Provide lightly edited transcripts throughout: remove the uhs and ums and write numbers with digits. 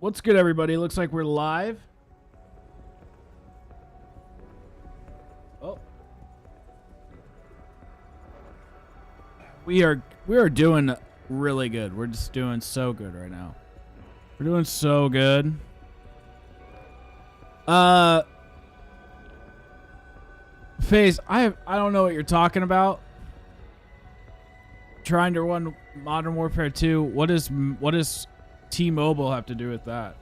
What's good, everybody? Looks like we're live. Oh. We are doing really good. We're just doing so good right now. We're doing so good. FaZe, I don't know what you're talking about. Trying to run Modern Warfare 2. What does T-Mobile have to do with that?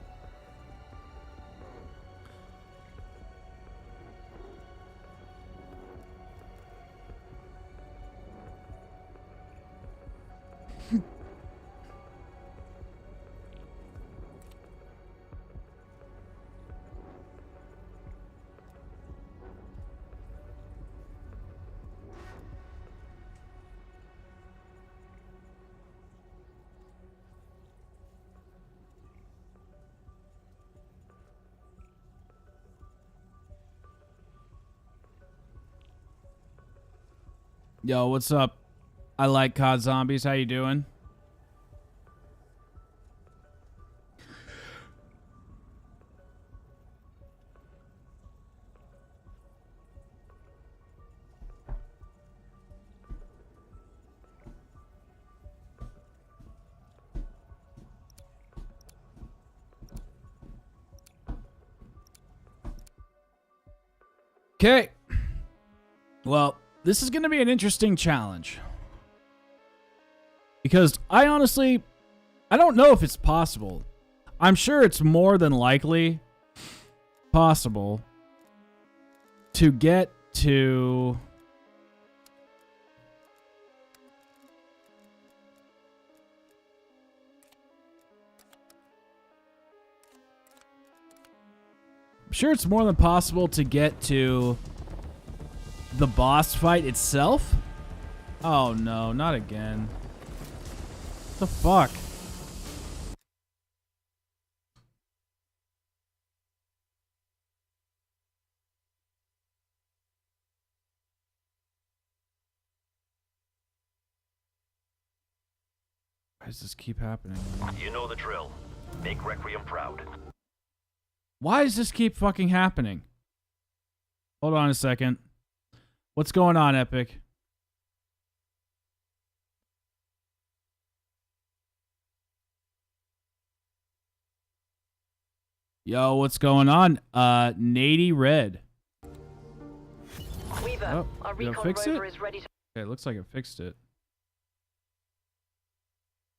Yo, what's up? I like COD Zombies. How you doing? Okay. Well, this is going to be an interesting challenge. Because I don't know if it's possible. I'm sure it's more than likely possible to get to the boss fight itself. Oh no, not again. What the fuck? Why does this keep happening? You know the drill. Make Requiem proud. Why does this keep fucking happening? Hold on a second. What's going on, Epic? Yo, what's going on? Nady Red. Weaver, Oh, our did it recon fix rover it? is ready to Okay, it looks like it fixed it.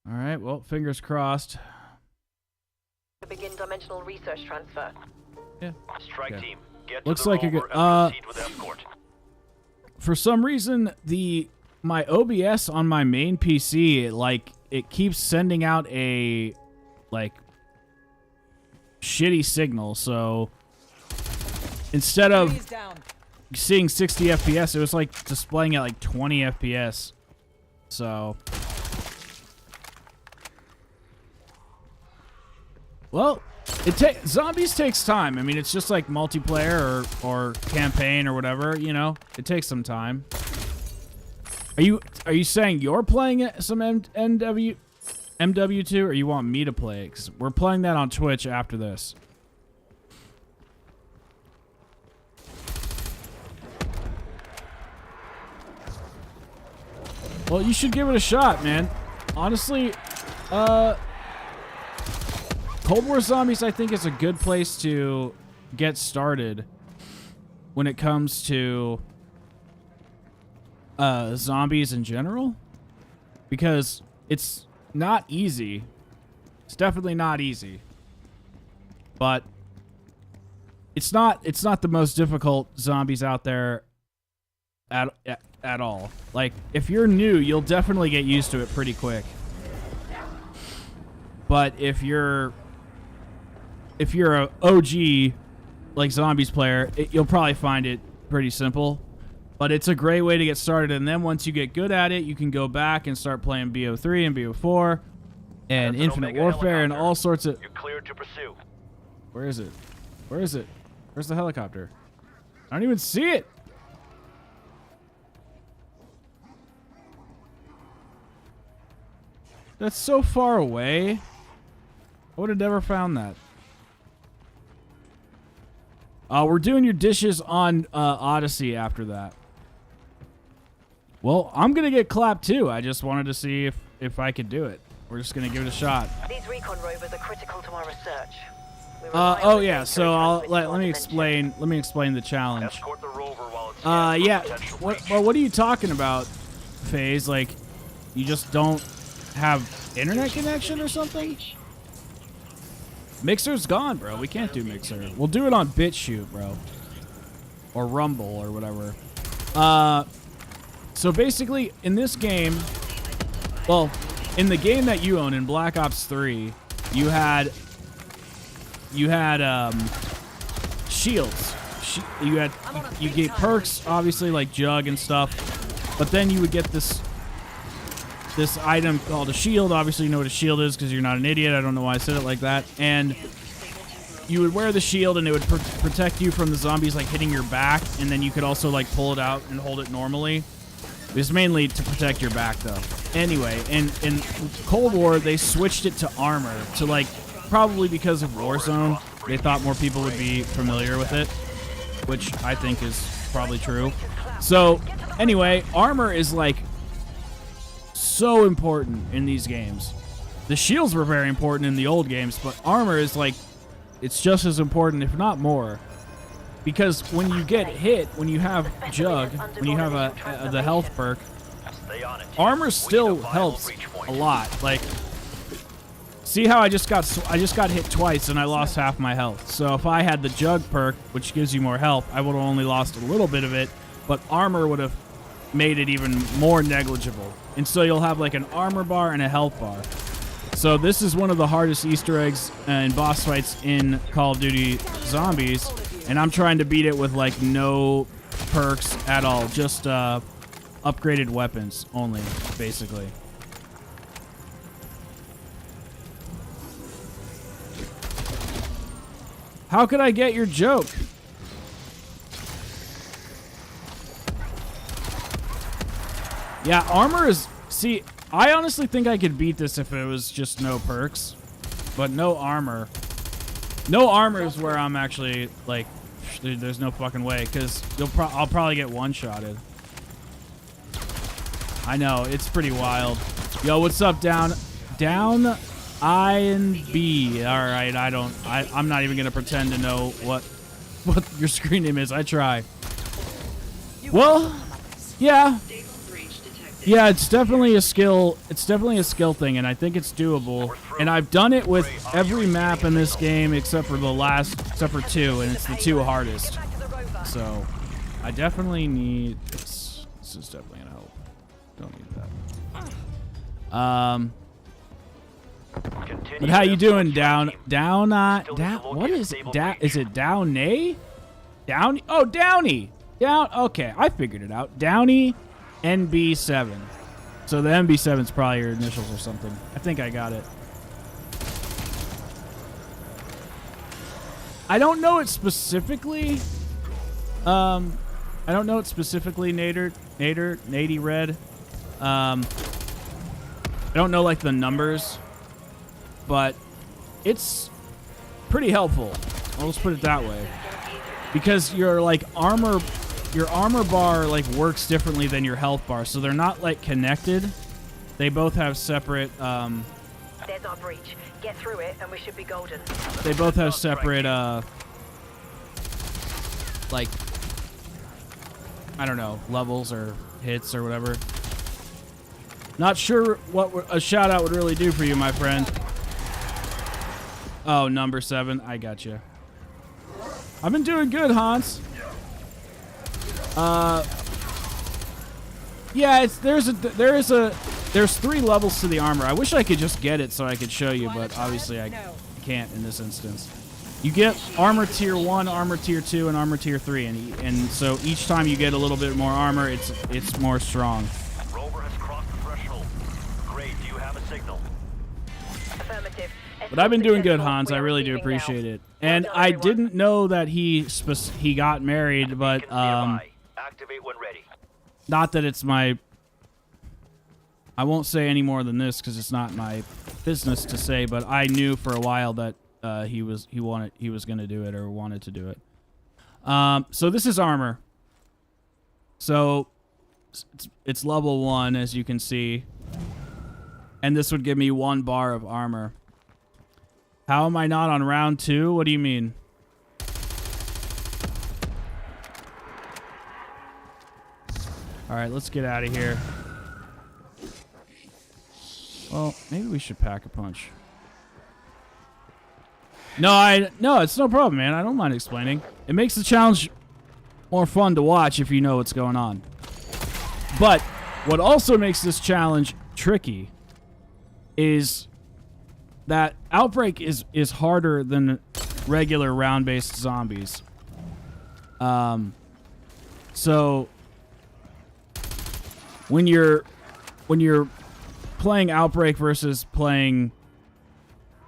All right, well, fingers crossed. begin dimensional research transfer. Yeah. Strike Okay. team, get Looks to the like a rover good- and proceed with escort. For some reason, my OBS on my main PC, it keeps sending out a shitty signal. So instead of seeing 60 FPS, it was like displaying at like 20 FPS. So, well, Zombies takes time. I mean, it's just like multiplayer or campaign or whatever, you know. It takes some time. Are you saying you're playing some MW2, or you want me to play it? 'Cause we're playing that on Twitch after this. Well, you should give it a shot, man. Honestly, Cold War Zombies, I think, is a good place to get started when it comes to zombies in general, because it's not easy. It's definitely not easy, but it's not the most difficult zombies out there at all. Like, if you're new, you'll definitely get used to it pretty quick. But if you're a OG like Zombies player, you'll probably find it pretty simple. But it's a great way to get started, and then once you get good at it, you can go back and start playing BO3 and BO4 and Infinite Warfare and all sorts of... You're cleared to pursue. Where is it? Where is it? Where's the helicopter? I don't even see it! That's so far away. I would have never found that. We're doing your dishes on Odyssey after that. Well, I'm going to get clapped too. I just wanted to see if I could do it. We're just going to give it a shot. These recon rovers are critical to our research. Oh yeah, so let me explain the challenge. Escort the rover while it's Yeah. What are you talking about, FaZe? Like, you just don't have internet connection or something? Mixer's gone, bro. We can't do Mixer. We'll do it on BitChute, bro. Or Rumble or whatever. So basically, in this game, well, in the game that you own, in Black Ops 3, you had shields. You get perks, obviously, like Jug and stuff. But then you would get this item called a shield. Obviously, you know what a shield is because you're not an idiot. I don't know why I said it like that. And you would wear the shield, and it would protect you from the zombies like hitting your back. And then you could also like pull it out and hold it normally. It's mainly to protect your back, though. Anyway, in Cold War, they switched it to armor to like. Probably because of Warzone, they thought more people would be familiar with it, which I think is probably true. So, anyway, armor is like so important in these games. The shields were very important in the old games, but armor is like, it's just as important, if not more. Because when you get hit, when you have Jug, when you have the health perk, armor still helps a lot. Like, see how I just got hit twice and I lost half my health. So if I had the Jug perk, which gives you more health, I would have only lost a little bit of it, but armor would have made it even more negligible. And so you'll have like an armor bar and a health bar. So this is one of the hardest Easter eggs and boss fights in Call of Duty Zombies, and I'm trying to beat it with like no perks at all, just upgraded weapons only, basically. How could I get your joke? Yeah, armor is... See, I honestly think I could beat this if it was just no perks. But no armor. No armor is where I'm actually, like... There's no fucking way, because I'll probably get one-shotted. I know, it's pretty wild. Yo, what's up, Down I and B. Alright, I'm not even gonna pretend to know what your screen name is. I try. Well, yeah. Yeah, it's definitely a skill. It's definitely a skill thing, and I think it's doable. And I've done it with every map in this game except for except for 2, and it's the 2 hardest. So, I definitely need this. This is definitely gonna help. Don't need that. But how you doing, down? What is it? Is it Downey? Downey? Oh, Downey. Okay, I figured it out. Downey, NB7. So the NB7 is probably your initials or something. I think I got it. I don't know it specifically. I don't know it specifically, Nady Red. I don't know like the numbers. But it's pretty helpful. I'll just put it that way. Because your armor bar like works differently than your health bar, so they're not like connected. They both have separate There's our breach. Get through it and we should be golden. They both have separate like I don't know, levels or hits or whatever. Not sure what a shout out would really do for you, my friend. Oh, number 7. I got you. I've been doing good, Hans. Yeah, there's 3 levels to the armor. I wish I could just get it so I could show you, but obviously I can't in this instance. You get armor tier 1, armor tier 2, and armor tier 3, and so each time you get a little bit more armor, it's more strong. Rover has crossed the threshold. Great. Do you have a signal? Affirmative. But I've been doing good, Hans. I really do appreciate it. And I didn't know that he got married, but Activate when ready. not that it's my I won't say any more than this because it's not my business to say, but I knew for a while that he was going to do it or wanted to do it. So this is armor. So it's level 1, as you can see. And this would give me 1 bar of armor. How am I not on round 2? What do you mean? All right, let's get out of here. Well, maybe we should pack a punch. No, it's no problem, man. I don't mind explaining. It makes the challenge more fun to watch if you know what's going on. But what also makes this challenge tricky is that Outbreak is harder than regular round-based zombies. So when you're playing Outbreak versus playing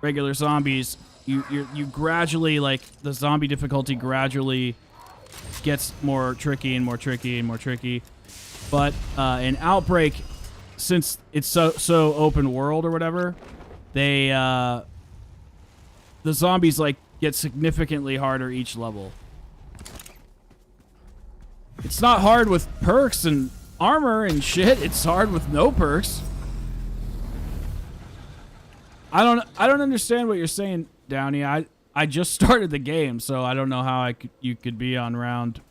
regular zombies, you gradually, like, the zombie difficulty gradually gets more tricky and more tricky and more tricky. But in Outbreak, since it's so open world or whatever, the zombies, like, get significantly harder each level. It's not hard with perks and armor and shit. It's hard with no perks. I don't understand what you're saying, Downey. I just started the game, so I don't know how you could be on round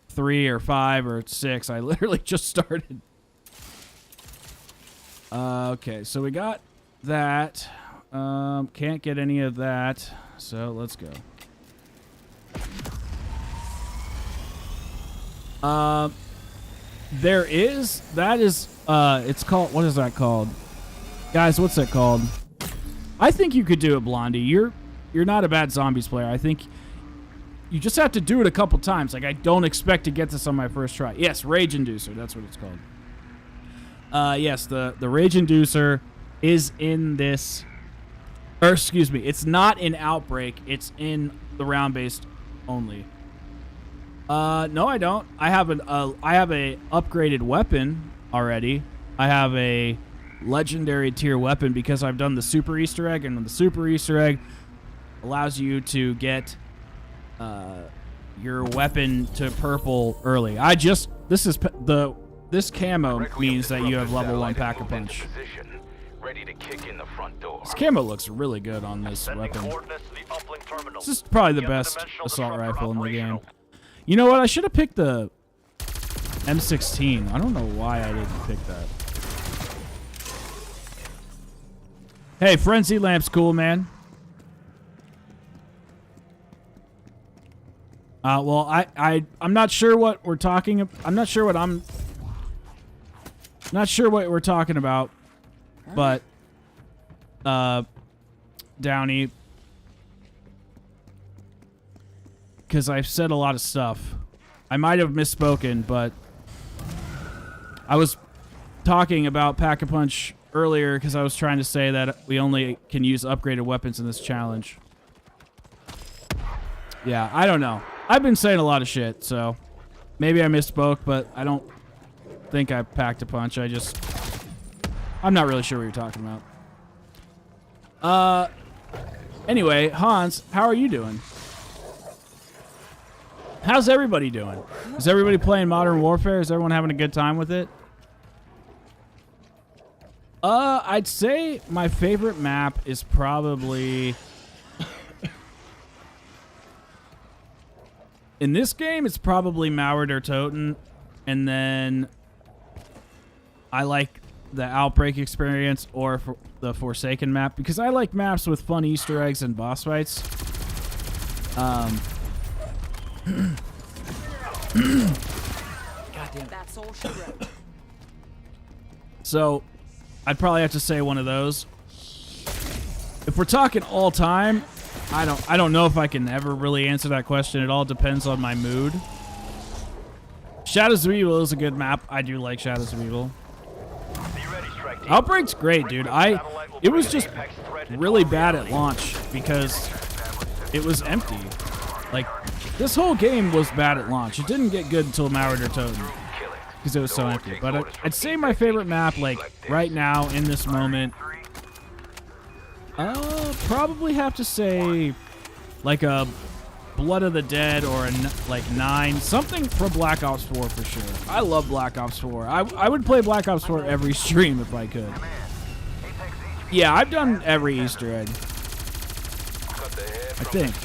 3 or 5 or 6. I literally just started. Okay, so we got that. Can't get any of that, so let's go. It's called, what is that called? Guys, what's that called? I think you could do it, Blondie. You're not a bad zombies player. I think you just have to do it a couple times. Like, I don't expect to get this on my first try. Yes, Rage Inducer. That's what it's called. Yes, the Rage Inducer is in this. Or, excuse me, it's not in Outbreak. It's in the round-based only. No, I don't. I have a upgraded weapon already. I have a legendary tier weapon because I've done the super Easter egg, and the super Easter egg allows you to get your weapon to purple early. This camo means that you have level 1 Pack-a-Punch. Ready to kick in the front door. This camo looks really good on this weapon. This is probably the best assault rifle in the game. You know what? I should have picked the M16. I don't know why I didn't pick that. Hey, Frenzy Lamp's cool, man. Well, I'm not sure what we're talking about. I'm not sure what we're talking about, but Downey, because I've said a lot of stuff. I might have misspoken, but I was talking about Pack-a-Punch earlier because I was trying to say that we only can use upgraded weapons in this challenge. Yeah, I don't know. I've been saying a lot of shit, so maybe I misspoke, but I don't think I packed a punch. I'm not really sure what you're talking about. Anyway, Hans, how are you doing? How's everybody doing? Is everybody playing Modern Warfare? Is everyone having a good time with it? I'd say my favorite map is probably... In this game, it's probably Mauer der Toten, and then I like the Outbreak experience or the Forsaken map, because I like maps with fun Easter eggs and boss fights. Goddamn. That's all she wrote. So, I'd probably have to say one of those. If we're talking all time, I don't know if I can ever really answer that question. It all depends on my mood. Shadows of Evil is a good map. I do like Shadows of Evil. Outbreak's great, dude. It was just really bad at launch because it was empty. Like, this whole game was bad at launch. It didn't get good until Mauer der Toten. because it was so empty. But I'd say my favorite map, like right now in this moment, probably have to say like a Blood of the Dead or a like 9, something from Black Ops 4 for sure. I love Black Ops 4. I would play Black Ops 4 every stream if I could. Yeah, I've done every Easter egg. I think.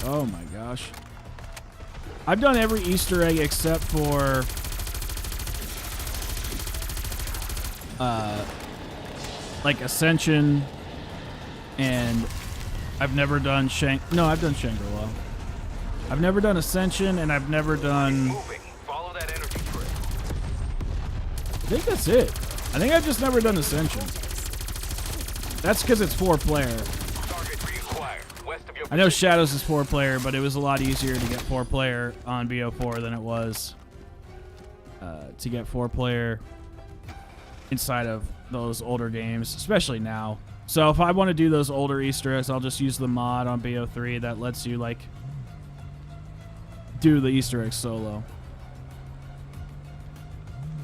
Oh my gosh. I've done every Easter egg except for like Ascension, and I've never done No, I've done Shangri-La. I've never done Ascension, and I've never done... Follow that energy trail. I think that's it. I think I've just never done Ascension. That's because it's 4-player. Target reacquired. West of your I know Shadows is 4-player, but it was a lot easier to get 4-player on BO4 than it was to get 4-player inside of those older games, especially now. So if I want to do those older Easter eggs, I'll just use the mod on BO3 that lets you like do the Easter eggs solo.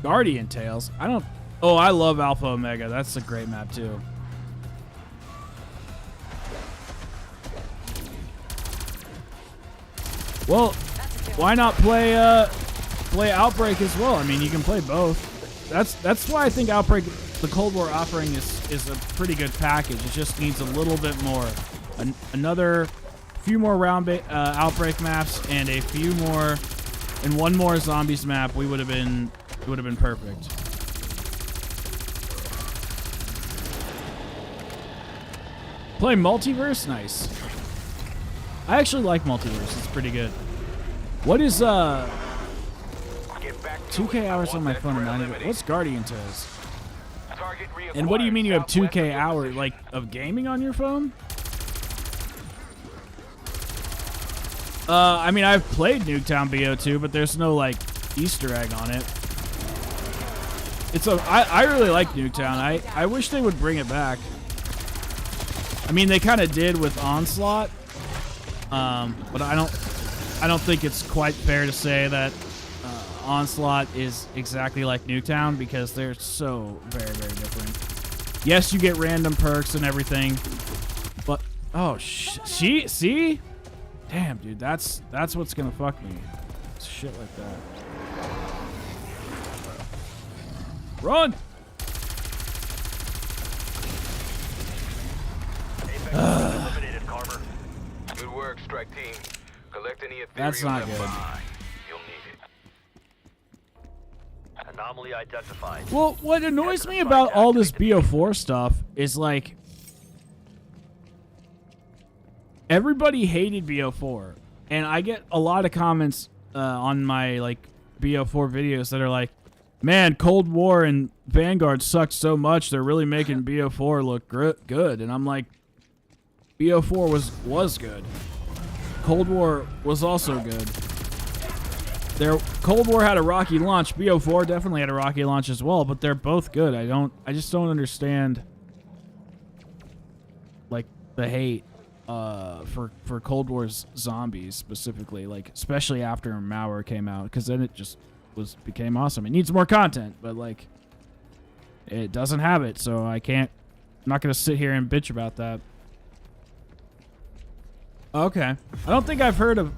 Guardian Tales. Oh, I love Alpha Omega. That's a great map too. Well, why not play Outbreak as well? I mean, you can play both. That's why I think Outbreak, the Cold War offering, is a pretty good package. It just needs a little bit more, another few more Outbreak maps and a few more, and one more Zombies map. It would have been perfect. Play Multiverse? Nice. I actually like Multiverse. It's pretty good. What is 2K hours on my phone and 90? What's Guardian Tales? And what do you mean you have 2K hours like of gaming on your phone? I mean, I've played Nuketown BO2, but there's no like Easter egg on it. I really like Nuketown. I wish they would bring it back. I mean, they kind of did with Onslaught, but I don't think it's quite fair to say that Onslaught is exactly like Nuketown because they're so very, very different. Yes, you get random perks and everything, but see, damn, dude, that's what's gonna fuck me. Shit like that. Run! Eliminated, Carver. Good work, strike team. Collect any Ethereum. That's not good. You'll need it. Anomaly identified. Well, what annoys me about all this BO4 stuff is like everybody hated BO4, and I get a lot of comments on my like BO4 videos that are like, "Man, Cold War and Vanguard sucked so much. They're really making BO4 look good." And I'm like, BO4 was good. Cold War was also good. Cold War had a rocky launch. BO4 definitely had a rocky launch as well, but they're both good. I just don't understand like the hate for Cold War's zombies specifically, like especially after Malware came out, because then it just became awesome. It needs more content, but like it doesn't have it, so I'm not gonna sit here and bitch about that. Okay, I don't think I've heard of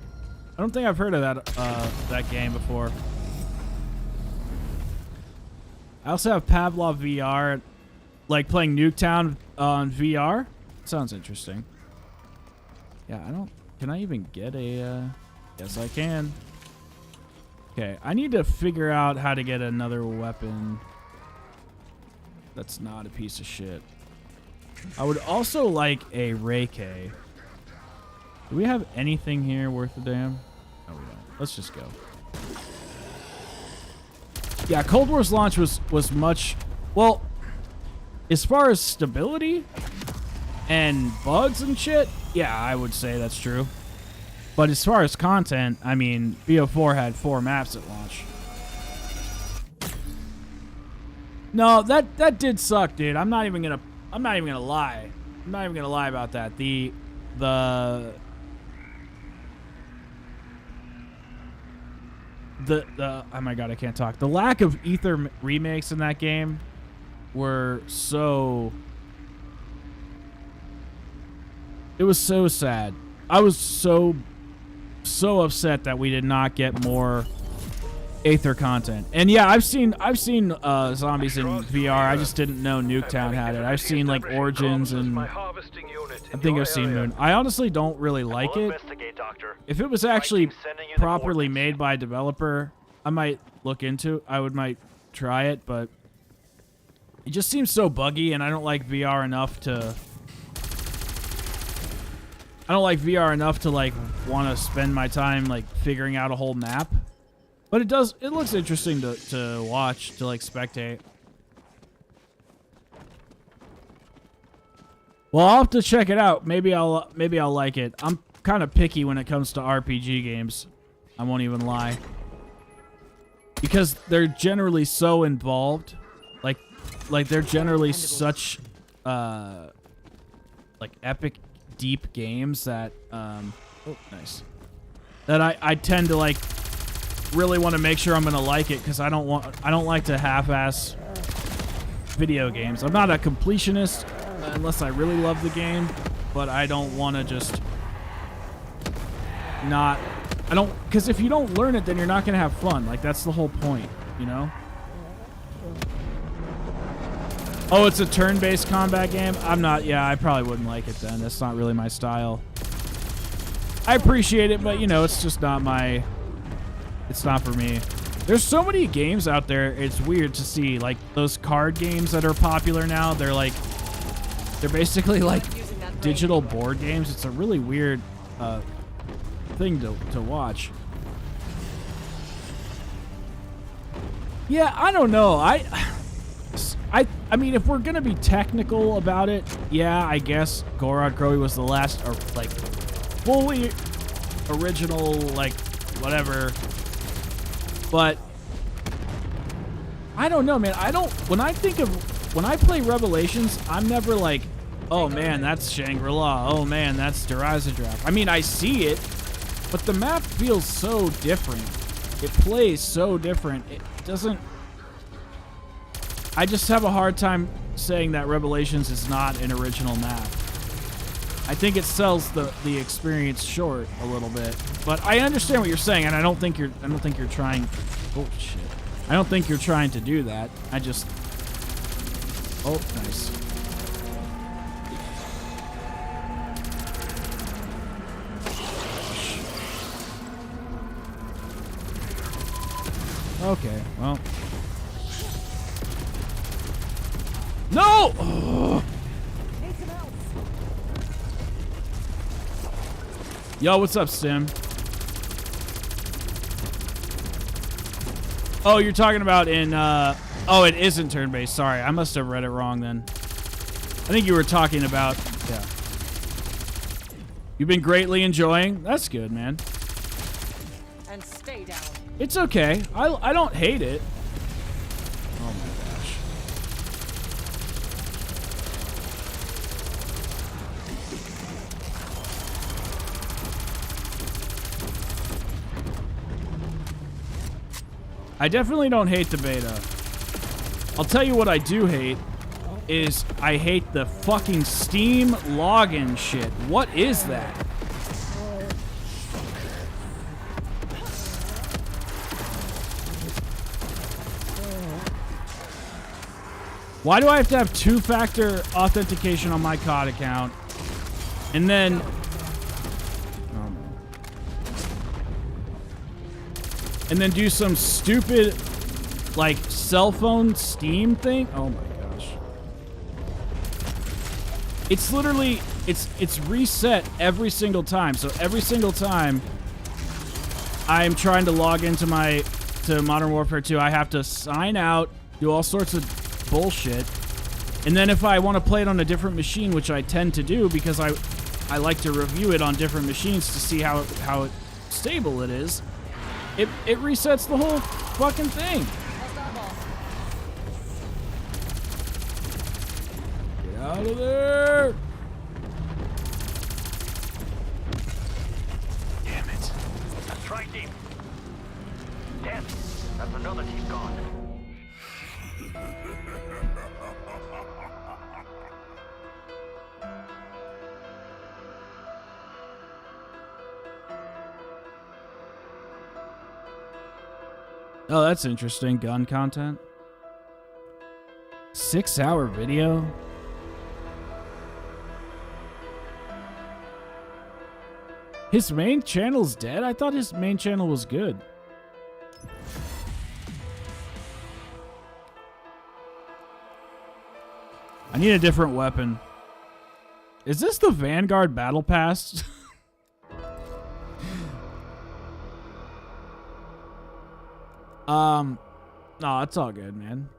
that game before. I also have Pavlov VR, like playing Nuketown on VR. Sounds interesting. Yeah, can I even get a, yes I can. Okay, I need to figure out how to get another weapon that's not a piece of shit. I would also like a Reiki. Do we have anything here worth a damn? No, we don't. Let's just go. Yeah, Cold War's launch was much... Well, as far as stability and bugs and shit, yeah, I would say that's true. But as far as content, I mean, BO4 had 4 maps at launch. No, that did suck, dude. I'm not even gonna lie. I'm not even gonna lie about that. oh my god, I can't talk. The lack of Ether remakes in that game were so. It was so sad. I was so upset that we did not get more Aether content. And yeah, I've seen zombies in VR. I just didn't know Nuketown had it. I've seen like Origins and I think I've seen Moon. I honestly don't really like it. If it was actually properly made by a developer, I might look into it. I might try it, but it just seems so buggy, and I don't like VR enough to like want to spend my time like figuring out a whole map. But it looks interesting to watch, to like spectate. Well, I'll have to check it out. Maybe I'll like it. I'm kind of picky when it comes to RPG games. I won't even lie. Because they're generally so involved. Like they're generally such like epic deep games that oh, nice. That I tend to like really want to make sure I'm gonna like it, because I don't like to half-ass video games. I'm not a completionist unless I really love the game, but I don't want to just not. Because if you don't learn it, then you're not gonna have fun. Like, that's the whole point, you know? Oh, it's a turn-based combat game? Yeah, I probably wouldn't like it then. That's not really my style. I appreciate it, but, you know, it's just not my... It's not for me. There's so many games out there, it's weird to see. Like, those card games that are popular now, they're basically like digital board games. It's a really weird thing to watch. Yeah, I don't know. I mean, if we're gonna be technical about it, yeah, I guess Gorod Krowi was the last, or like fully original, like whatever. But I don't know, man. When I play Revelations, I'm never like, oh man, that's Shangri-La. Oh man, that's Durazadrap. I mean, I see it, but the map feels so different. It plays so different. It doesn't. I just have a hard time saying that Revelations is not an original map. I think it sells the experience short a little bit. But I understand what you're saying, and I don't think you're trying. Oh shit! I don't think you're trying to do that. I just. Oh, nice. Okay, well. No! Oh. Yo, what's up, Sim? Oh, you're talking about in, oh, it isn't turn-based. Sorry, I must have read it wrong then. I think you were talking about, yeah. You've been greatly enjoying? That's good, man. And stay down. It's okay. I don't hate it. Oh my gosh. I definitely don't hate the beta. I'll tell you what I do hate is I hate the fucking Steam login shit. What is that? Why do I have to have two-factor authentication on my COD account? And then... and then do some stupid, like, cell phone Steam thing? Oh my gosh. It's literally... It's reset every single time. So every single time I'm trying to log into to Modern Warfare 2, I have to sign out, do all sorts of bullshit, and then if I want to play it on a different machine, which I tend to do because I like to review it on different machines to see how stable it is, it resets the whole fucking thing. Get out of there! Damn it! Strike team. 10, That's another team gone. Oh, that's interesting. Gun content. 6-hour video. His main channel's dead? I thought his main channel was good. I need a different weapon. Is this the Vanguard Battle Pass? No, it's all good, man.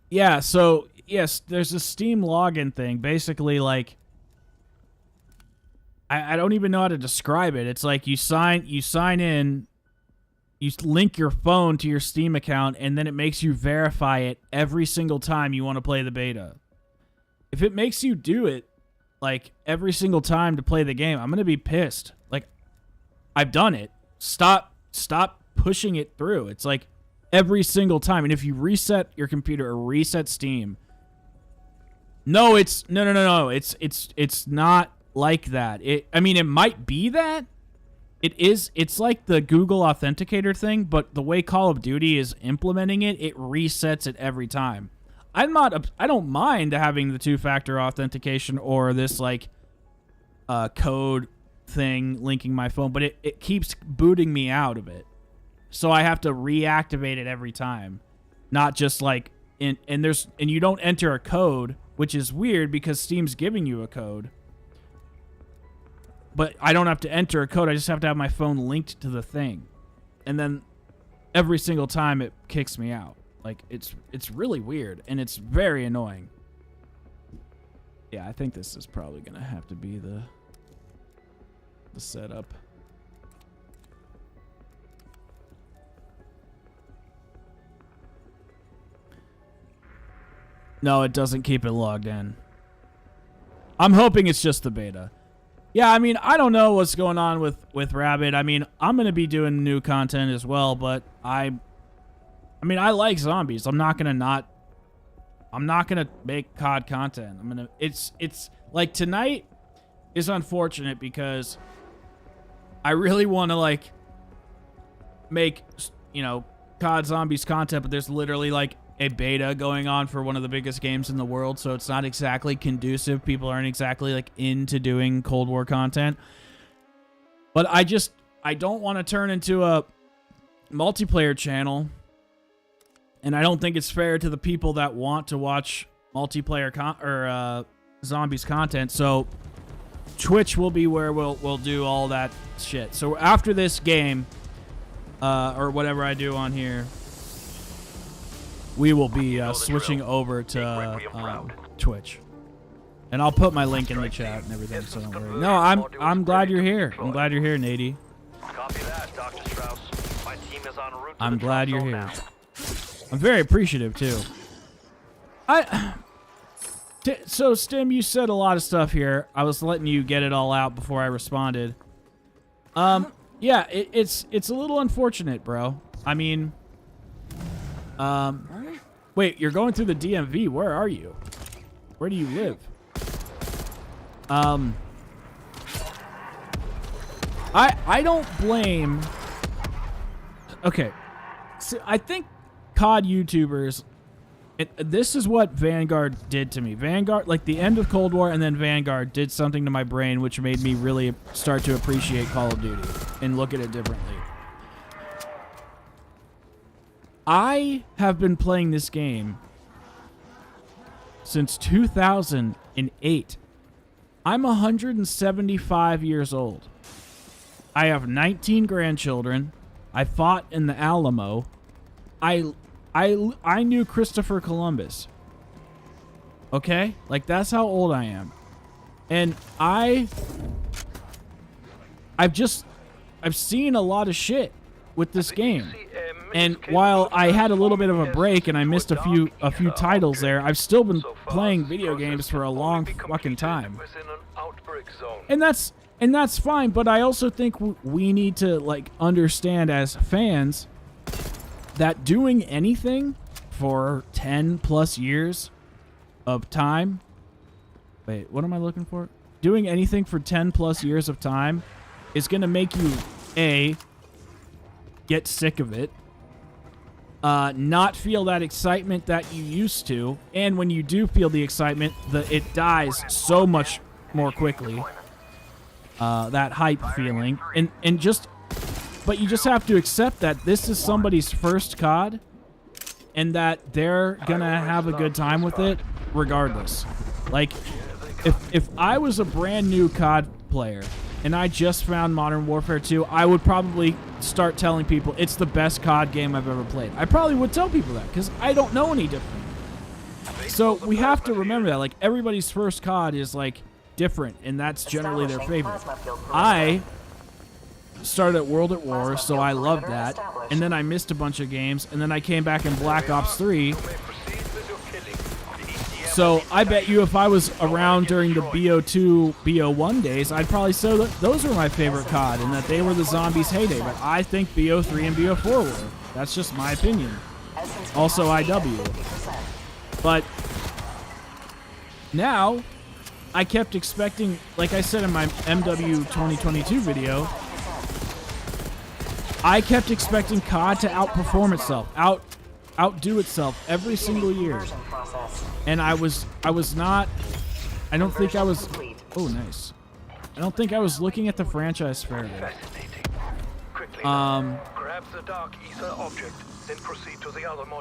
Yeah, so yes, there's a Steam login thing. Basically, like, I don't even know how to describe it. It's like you sign in, you link your phone to your Steam account, and then it makes you verify it every single time you want to play the beta. If it makes you do it, like, every single time to play the game, I'm going to be pissed. Like, I've done it. Stop pushing it through. It's like every single time. And if you reset your computer or reset Steam, no. It's not like that. I mean, it might be that. It's like the Google Authenticator thing, but the way Call of Duty is implementing it, it resets it every time. I don't mind having the 2-factor authentication or this, like, code thing linking my phone, but it keeps booting me out of it. So I have to reactivate it every time. Not just like and you don't enter a code, which is weird because Steam's giving you a code. But I don't have to enter a code, I just have to have my phone linked to the thing. And then every single time it kicks me out. Like, it's really weird, and it's very annoying. Yeah, I think this is probably going to have to be the setup. No, it doesn't keep it logged in. I'm hoping it's just the beta. Yeah, I mean, I don't know what's going on with Rabbit. I mean, I'm going to be doing new content as well, but I mean, I like zombies. I'm not gonna make COD content. It's like tonight is unfortunate because I really want to, like, make, you know, COD Zombies content, but there's literally, like, a beta going on for one of the biggest games in the world, so it's not exactly conducive. People aren't exactly, like, into doing Cold War content. But I don't want to turn into a multiplayer channel. And I don't think it's fair to the people that want to watch multiplayer zombies content. So Twitch will be where we'll do all that shit. So after this game, or whatever I do on here, we will be switching over to Twitch. And I'll put my link in the chat and everything, so don't worry. No, I'm glad you're here. I'm glad you're here, Nady. Copy that, Dr. Strauss. My team is en route to I'm the glad drop you're zone here. now. I'm very appreciative, too. So, Stim, you said a lot of stuff here. I was letting you get it all out before I responded. Yeah, it's a little unfortunate, bro. I mean, wait, you're going through the DMV. Where are you? Where do you live? I don't blame... Okay. So I think COD YouTubers... This is what Vanguard did to me. Vanguard, like the end of Cold War and then Vanguard did something to my brain which made me really start to appreciate Call of Duty and look at it differently. I have been playing this game since 2008. I'm 175 years old. I have 19 grandchildren. I fought in the Alamo. I knew Christopher Columbus. Okay? Like, that's how old I am. And I've seen a lot of shit with this game. And while I had a little bit of a break and I missed a few titles there, I've still been playing video games for a long fucking time. And that's fine, but I also think we need to like understand as fans that doing anything for 10 plus years of time. Wait, what am I looking for? Doing anything for 10 plus years of time is going to make you get sick of it. Not feel that excitement that you used to, and when you do feel the excitement, it dies so much more quickly. That hype feeling, but you just have to accept that this is somebody's first COD, and that they're gonna have a good time with it, regardless. Like, if I was a brand new COD player and I just found Modern Warfare 2, I would probably start telling people it's the best COD game I've ever played. I probably would tell people that, because I don't know any different. So we have to remember that, like, everybody's first COD is, like, different, and that's generally their favorite. I started at World at War, so I loved that, and then I missed a bunch of games, and then I came back in Black Ops 3. So I bet you if I was around during the BO2, BO1 days, I'd probably say that those were my favorite COD and that they were the zombies' heyday. But I think BO3 and BO4 were. That's just my opinion. Also IW. But now, I kept expecting, like I said in my MW 2022 video, I kept expecting COD to outperform itself, outdo itself every single year. And I was not, I don't think I was, oh nice. I don't think I was looking at the franchise fairly.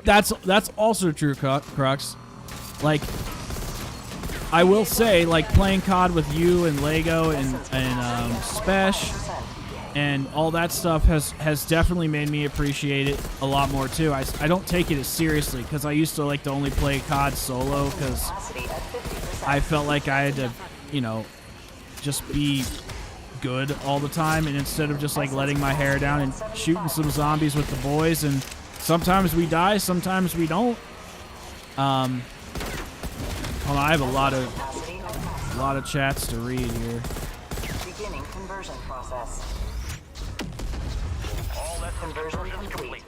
That's also true, Crux. Like, I will say, like, playing COD with you and Lego and Spesh and all that stuff has definitely made me appreciate it a lot more too. I don't take it as seriously, because I used to like to only play COD solo because I felt like I had to, you know, just be good all the time, and instead of just like letting my hair down and shooting some zombies with the boys, and sometimes we die, sometimes we don't. Hold on, I have a lot of chats to read here. Beginning conversion process. Conversion complete.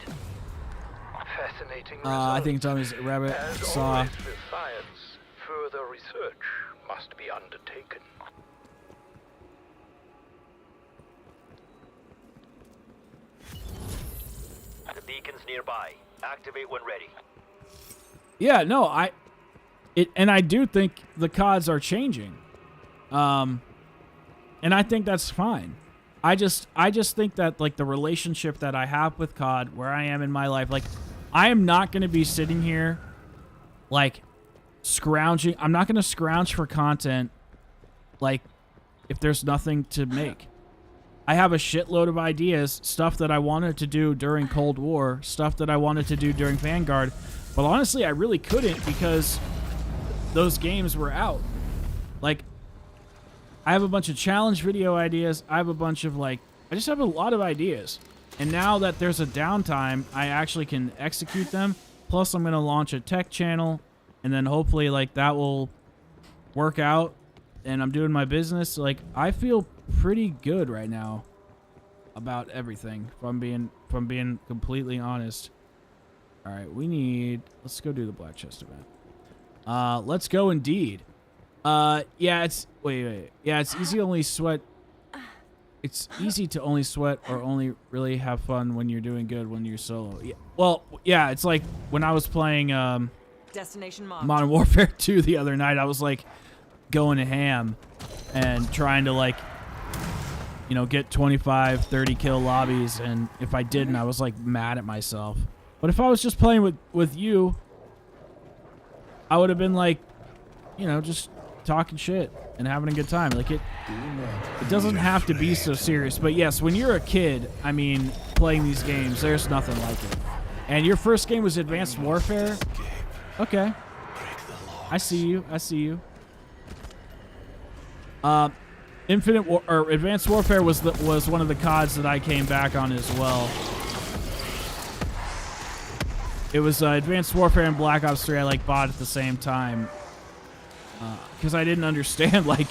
Fascinating. I think Tommy's rabbit saw. With science, further research must be undertaken. The beacon's nearby. Activate when ready. Yeah, no, and I do think the CODs are changing, and I think that's fine. I just think that, like, the relationship that I have with COD, where I am in my life, like, I am not going to be sitting here, like, scrounging. I'm not going to scrounge for content, like, if there's nothing to make. I have a shitload of ideas, stuff that I wanted to do during Cold War, stuff that I wanted to do during Vanguard, but honestly, I really couldn't because those games were out. Like, I have a bunch of challenge video ideas. I have a bunch of, like, I just have a lot of ideas. And now that there's a downtime, I actually can execute them. Plus, I'm going to launch a tech channel, and then hopefully, like, that will work out, and I'm doing my business. Like, I feel pretty good right now about everything, if I'm being completely honest. All right, let's go do the Black Chest event. Let's go indeed. Yeah, it's wait. Yeah, it's easy to only sweat. It's easy to only sweat or only really have fun when you're doing good when you're solo. Yeah, well, yeah, it's like when I was playing Destination marked. Modern Warfare 2 the other night. I was like going ham and trying to, like, you know, get 25, 30 kill lobbies, and if I didn't, I was like mad at myself. But if I was just playing with you, I would have been like, you know, just talking shit and having a good time. Like, it doesn't have to be so serious. But yes, when you're a kid, I mean, playing these games, there's nothing like it. And your first game was Advanced Warfare? Okay. I see you. Advanced Warfare was one of the CODs that I came back on as well. It was Advanced Warfare and Black Ops 3. I like bought at the same time because I didn't understand I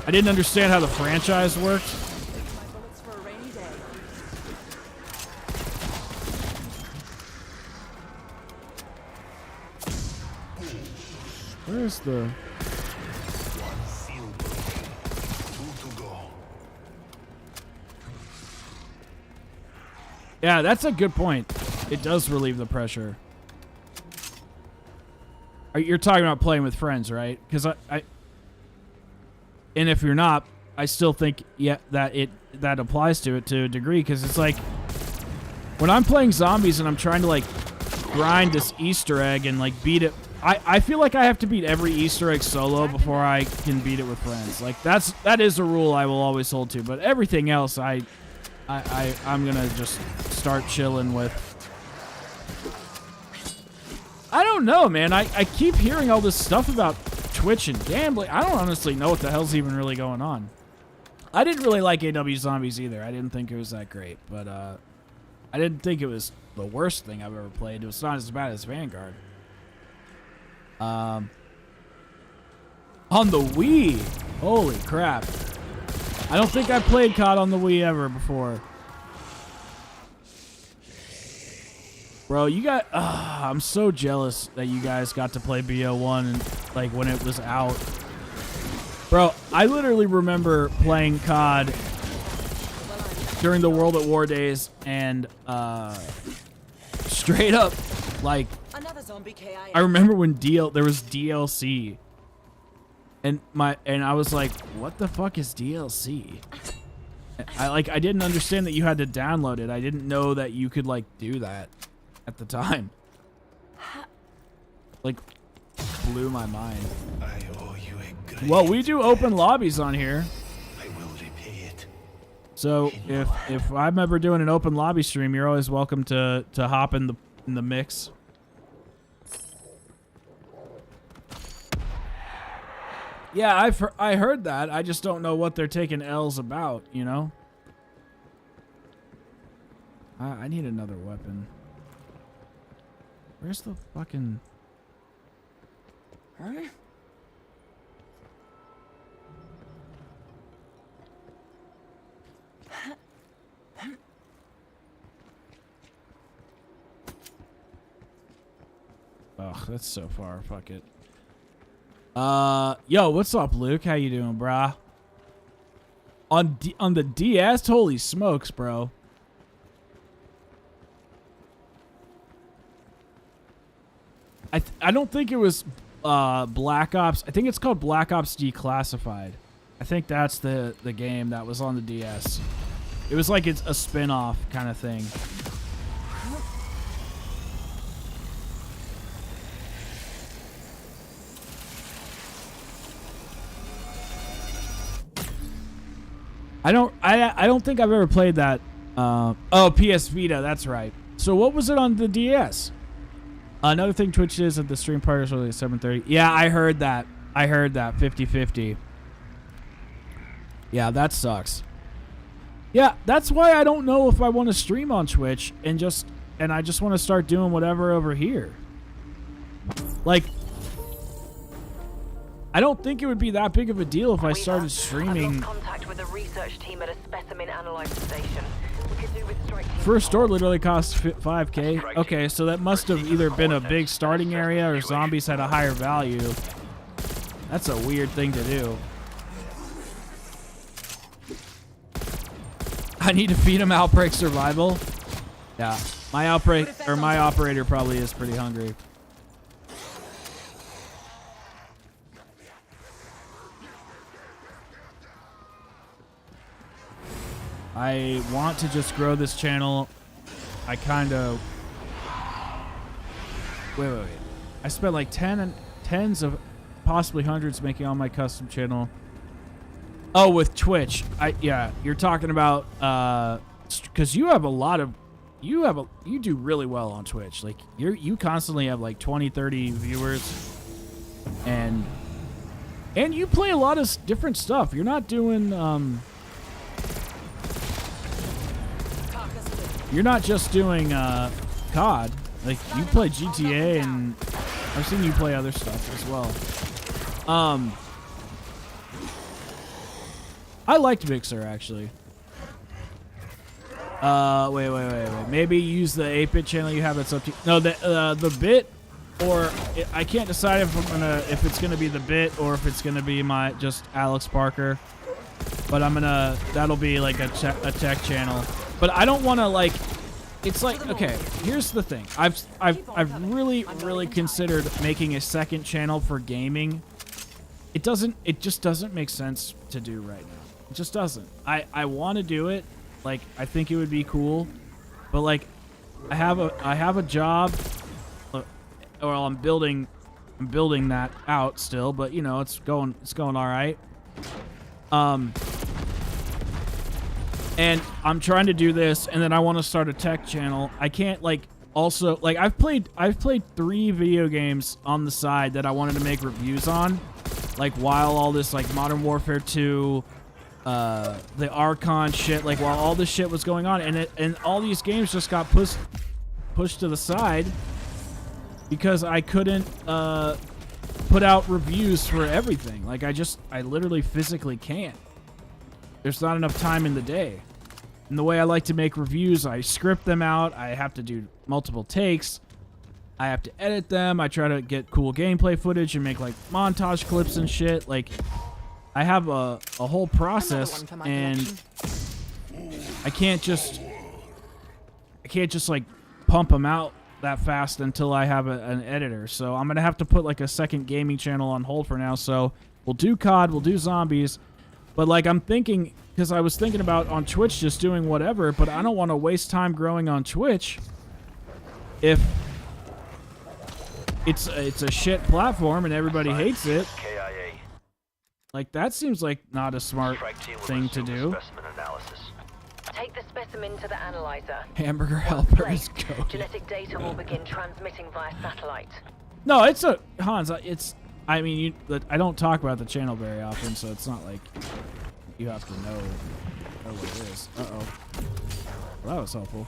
didn't understand how the franchise worked. My bullets for a rainy day. Where's the? Yeah, that's a good point. It does relieve the pressure. You're talking about playing with friends, right? Because I and if you're not, I still think that applies to it to a degree. Because it's like when I'm playing zombies and I'm trying to like grind this Easter egg and like beat it. I feel like I have to beat every Easter egg solo before I can beat it with friends. Like that is a rule I will always hold to. But everything else, I'm gonna just start chilling with. I don't know, man. I keep hearing all this stuff about Twitch and gambling. I don't honestly know what the hell's even really going on. I didn't really like AW Zombies either. I didn't think it was that great, but I didn't think it was the worst thing I've ever played. It was not as bad as Vanguard. On the Wii, holy crap! I don't think I played COD on the Wii ever before. Bro, you got... I'm so jealous that you guys got to play BO1 and, like, when it was out. Bro, I literally remember playing COD during the World at War days and, straight up, like... Another zombie KIA. I remember when there was DLC. And I was like, what the fuck is DLC? I didn't understand that you had to download it. I didn't know that you could, like, do that at the time. Like, blew my mind. I owe you a great Well, we do open lobbies on here. I will repay it. So if I'm ever doing an open lobby stream, you're always welcome to hop in the mix. Yeah, I heard that. I just don't know what they're taking L's about, you know? I need another weapon. Where's the fucking... Huh? Ugh, that's so far. Fuck it. Yo, what's up, Luke? How you doing, brah? On the DS? Holy smokes, bro. I don't think it was Black Ops. I think it's called Black Ops Declassified. I think that's the game that was on the DS. It was like it's a spin-off kind of thing. I don't think I've ever played that. Oh, PS Vita, that's right. So what was it on the DS? Another thing Twitch is at the stream party is only 7:30. Yeah, I heard that. 50-50. Yeah, that sucks. Yeah, that's why I don't know if I want to stream on Twitch and I just want to start doing whatever over here. Like, I don't think it would be that big of a deal if I started streaming. I've lost contact with a research team at a specimen analyzer station. We could do with strike team. First store literally costs 5K. Okay, so that must have either been a big starting area or zombies had a higher value. That's a weird thing to do. I need to feed him Outbreak Survival. Yeah, my operator probably is pretty hungry. I want to just grow this channel. I kind of... Wait. I spent like tens of possibly hundreds making on my custom channel. Oh, with Twitch. Yeah, you're talking about because you have a lot of you do really well on Twitch. Like you constantly have like 20, 30 viewers, and you play a lot of different stuff. You're not doing you're not just doing COD. Like, you play GTA, and I've seen you play other stuff as well. I liked Mixer, actually. Wait. Maybe use the 8-bit channel you have. That's up to you. No, the bit, or I can't decide if it's gonna be the bit or if it's gonna be my just Alex Parker. But that'll be like a tech channel. But I don't want to like. It's like, okay, here's the thing. I've really considered making a second channel for gaming. It just doesn't make sense to do right now. It just doesn't. I want to do it. Like, I think it would be cool. But like, I have a job. Well, I'm building that out still, but you know, it's going all right. And I'm trying to do this, and then I want to start a tech channel. I can't like also like I've played 3 video games on the side that I wanted to make reviews on, like while all this like Modern Warfare 2, the Archon shit, like while all this shit was going on, and all these games just got pushed to the side because I couldn't put out reviews for everything. Like I literally physically can't. There's not enough time in the day. And the way I like to make reviews, I script them out. I have to do multiple takes. I have to edit them. I try to get cool gameplay footage and make like montage clips and shit. Like, I have a whole process, and I can't just like pump them out that fast until I have an editor. So I'm gonna have to put like a second gaming channel on hold for now. So we'll do COD, we'll do zombies. But like I'm thinking, because I was thinking about on Twitch just doing whatever, but I don't want to waste time growing on Twitch if it's a shit platform and everybody hates it. Like, that seems like not a smart thing to do. Take the specimen to the analyzer. Hamburger helper is go. Genetic data will begin transmitting via satellite. No, it's a Hans. I mean, I don't talk about the channel very often, so it's not like you have to know what it is. Uh-oh. Well, that was helpful.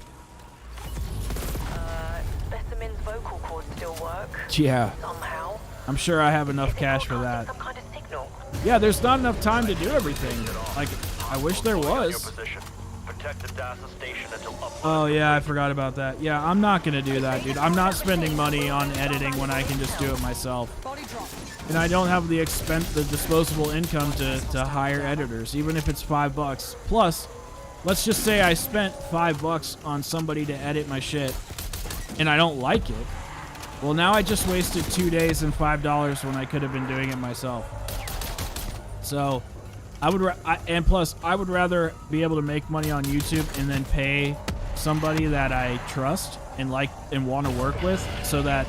Specimen's vocal cords still work. Yeah. Somehow. I'm sure I have enough cash for that. Some kind of signal. Yeah, there's not enough time to do everything. Like, I wish there was. Oh, yeah, I forgot about that. Yeah, I'm not going to do that, dude. I'm not spending money on editing when I can just do it myself. And I don't have the disposable income to hire editors, even if it's $5. Plus, let's just say I spent $5 on somebody to edit my shit, and I don't like it. Well, now I just wasted 2 days and $5 when I could have been doing it myself. So, I would rather be able to make money on YouTube and then pay somebody that I trust and like and want to work with, so that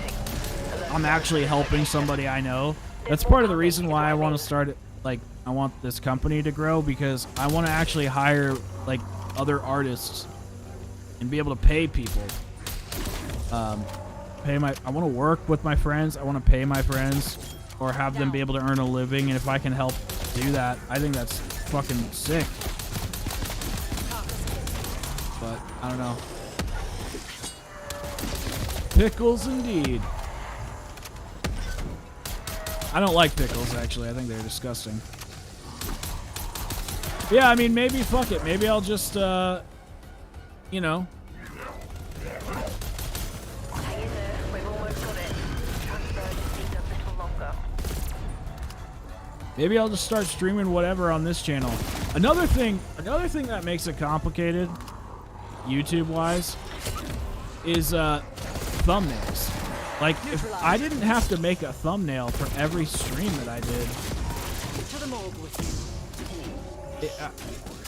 I'm actually helping somebody I know. That's part of the reason why I want to start it. Like, I want this company to grow, because I want to actually hire like other artists and be able to pay people. I want to work with my friends. I want to pay my friends, or have them be able to earn a living. And if I can help do that, I think that's fucking sick. But I don't know. Pickles indeed. I don't like pickles, actually. I think they're disgusting. Yeah, I mean, maybe fuck it. Maybe I'll just, you know. Hang in there. We've almost got it. Transfer just needs a little longer. Maybe I'll just start streaming whatever on this channel. Another thing that makes it complicated, YouTube-wise, is thumbnails. Like, if I didn't have to make a thumbnail for every stream that I did,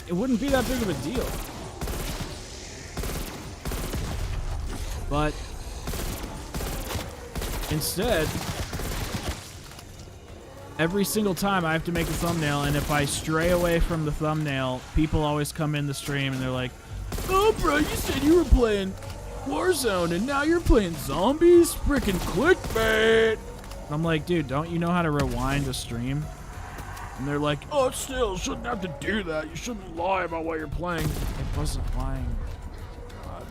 it wouldn't be that big of a deal. But instead, every single time I have to make a thumbnail, and if I stray away from the thumbnail, people always come in the stream and they're like, "Oh, bro, you said you were playing Warzone and now you're playing zombies? Freaking clickbait!" And I'm like, dude, don't you know how to rewind a stream? And they're like, "Oh, still, shouldn't have to do that. You shouldn't lie about what you're plying." It wasn't lying. God.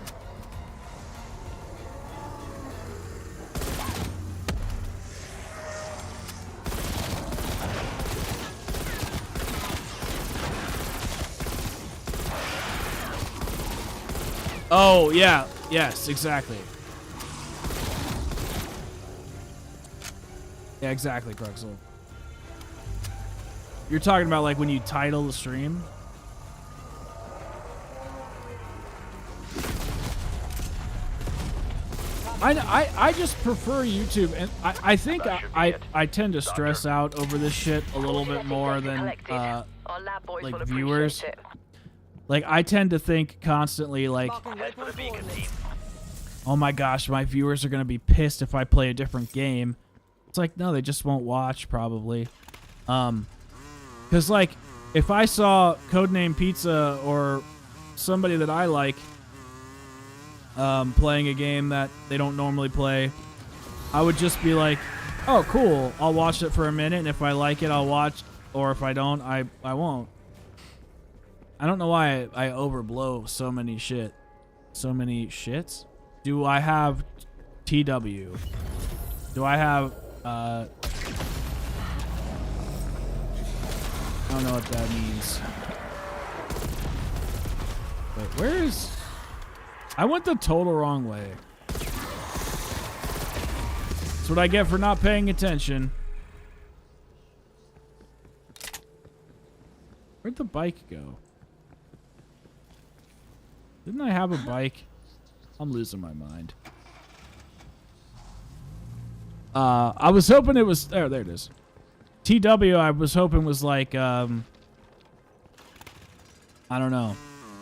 Oh, yeah. Yes, exactly. Yeah, exactly, Cruxel. You're talking about like when you title the stream? I just prefer YouTube, and I think I tend to stress out over this shit a little bit more than like viewers. Like I tend to think constantly like, Head for the beacon team. oh my gosh, my viewers are gonna be pissed if I play a different game. It's like, no, they just won't watch probably. Because like if I saw Codename Pizza or somebody that I like playing a game that they don't normally play, I would just be like, oh, cool, I'll watch it for a minute, and if I like it, I'll watch, or if I don't, I won't. I don't know why I overblow so many shit. So many shits? Do I have TW? Do I have, I don't know what that means. Wait, where is... I went the total wrong way. That's what I get for not paying attention. Where'd the bike go? Didn't I have a bike? I'm losing my mind. I was hoping it was... There it is. TW, I was hoping was like, I don't know.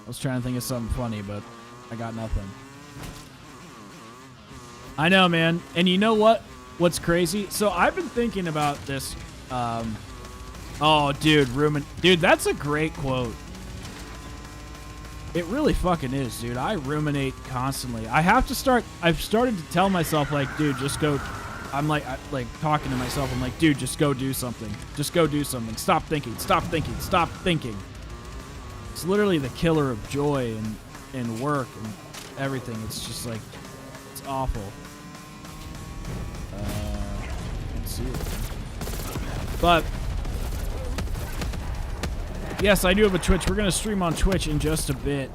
I was trying to think of something funny, but I got nothing. I know, man. And you know what? What's crazy? So I've been thinking about this. Oh, dude, dude, that's a great quote. It really fucking is, dude. I ruminate constantly. I've started to tell myself, like, dude, just go. I'm like talking to myself. I'm like, dude, just go do something. Just go do something. Stop thinking. Stop thinking. Stop thinking. It's literally the killer of joy and work and everything. It's just like, it's awful. Can't see it. But yes, I do have a Twitch. We're gonna stream on Twitch in just a bit.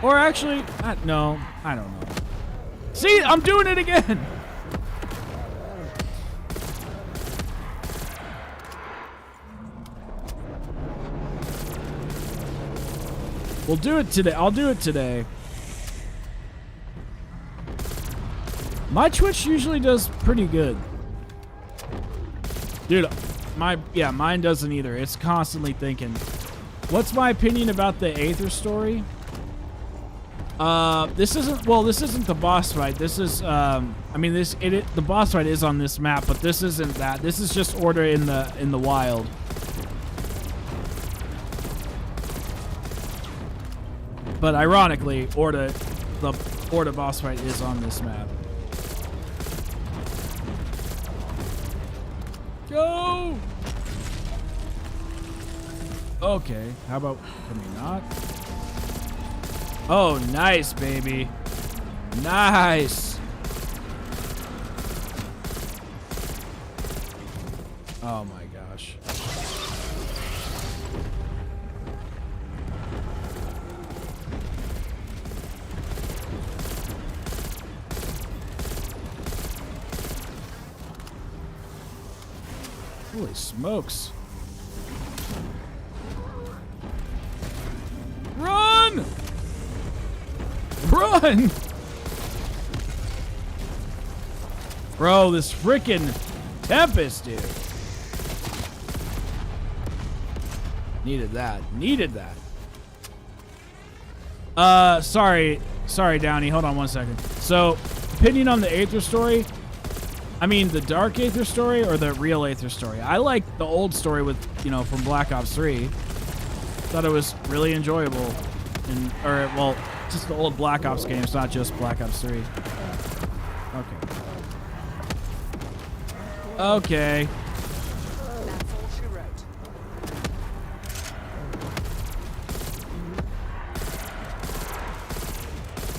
Or actually, no, I don't know. See, I'm doing it again. We'll do it today. I'll do it today. My Twitch usually does pretty good. Dude, mine doesn't either. It's constantly thinking. What's my opinion about the Aether story? This isn't the boss fight. This is the boss fight is on this map, but this isn't that. This is just Order in the wild. But ironically, the Orda boss fight is on this map. Go! Okay, how about, can we not? Oh, nice, baby. Nice! Oh my gosh. Holy smokes. Run! Run! Bro, this freaking Tempest, dude. Needed that. Needed that. Sorry, Downey. Hold on one second. So, opinion on the Aether story. I mean, the Dark Aether story or the real Aether story? I like the old story with, from Black Ops 3. Thought it was really enjoyable. Just the old Black Ops games, not just Black Ops 3. Okay. That's all she wrote.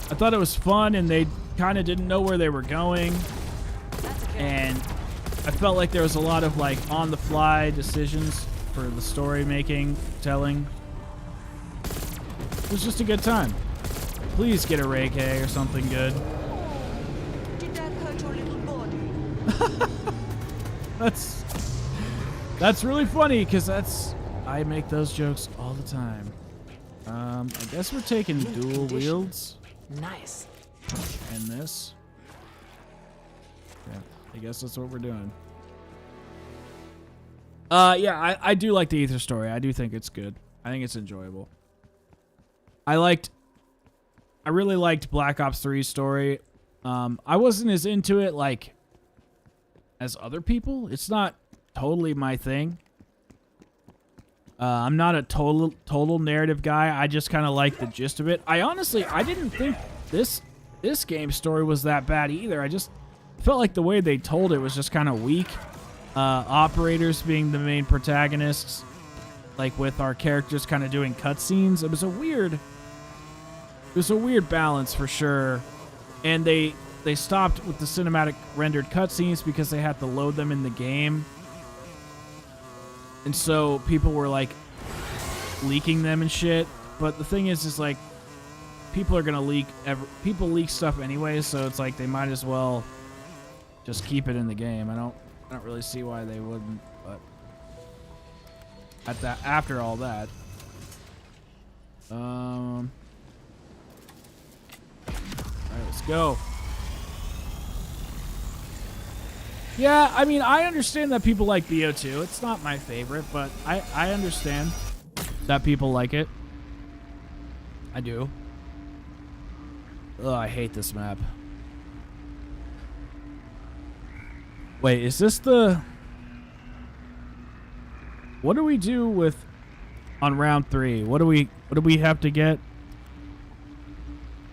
I thought it was fun, and they kind of didn't know where they were going. And I felt like there was a lot of like on-the-fly decisions for the story making, telling. It was just a good time. Please get a Ray K or something good. Did that hurt your little body? That's really funny because I make those jokes all the time. I guess we're taking dual wields Nice. and this. Yeah, I guess that's what we're doing. Yeah, I do like the Ether story. I do think it's good. I think it's enjoyable. I really liked Black Ops 3's story. I wasn't as into it like as other people. It's not totally my thing. I'm not a total narrative guy. I just kind of like the gist of it. I didn't think this game's story was that bad either. I just felt like the way they told it was just kind of weak. Operators being the main protagonists, like with our characters kind of doing cutscenes. It was a weird balance for sure. And they stopped with the cinematic rendered cutscenes because they had to load them in the game. And so people were like leaking them and shit. But the thing is like people are gonna leak stuff anyway, so it's like they might as well just keep it in the game. I don't really see why they wouldn't, but after all that. Alright, let's go. Yeah, I mean, I understand that people like BO2. It's not my favorite, but I understand that people like it. I do. Ugh, I hate this map. Wait, is this the... What do we do with... On round 3? What do we have to get?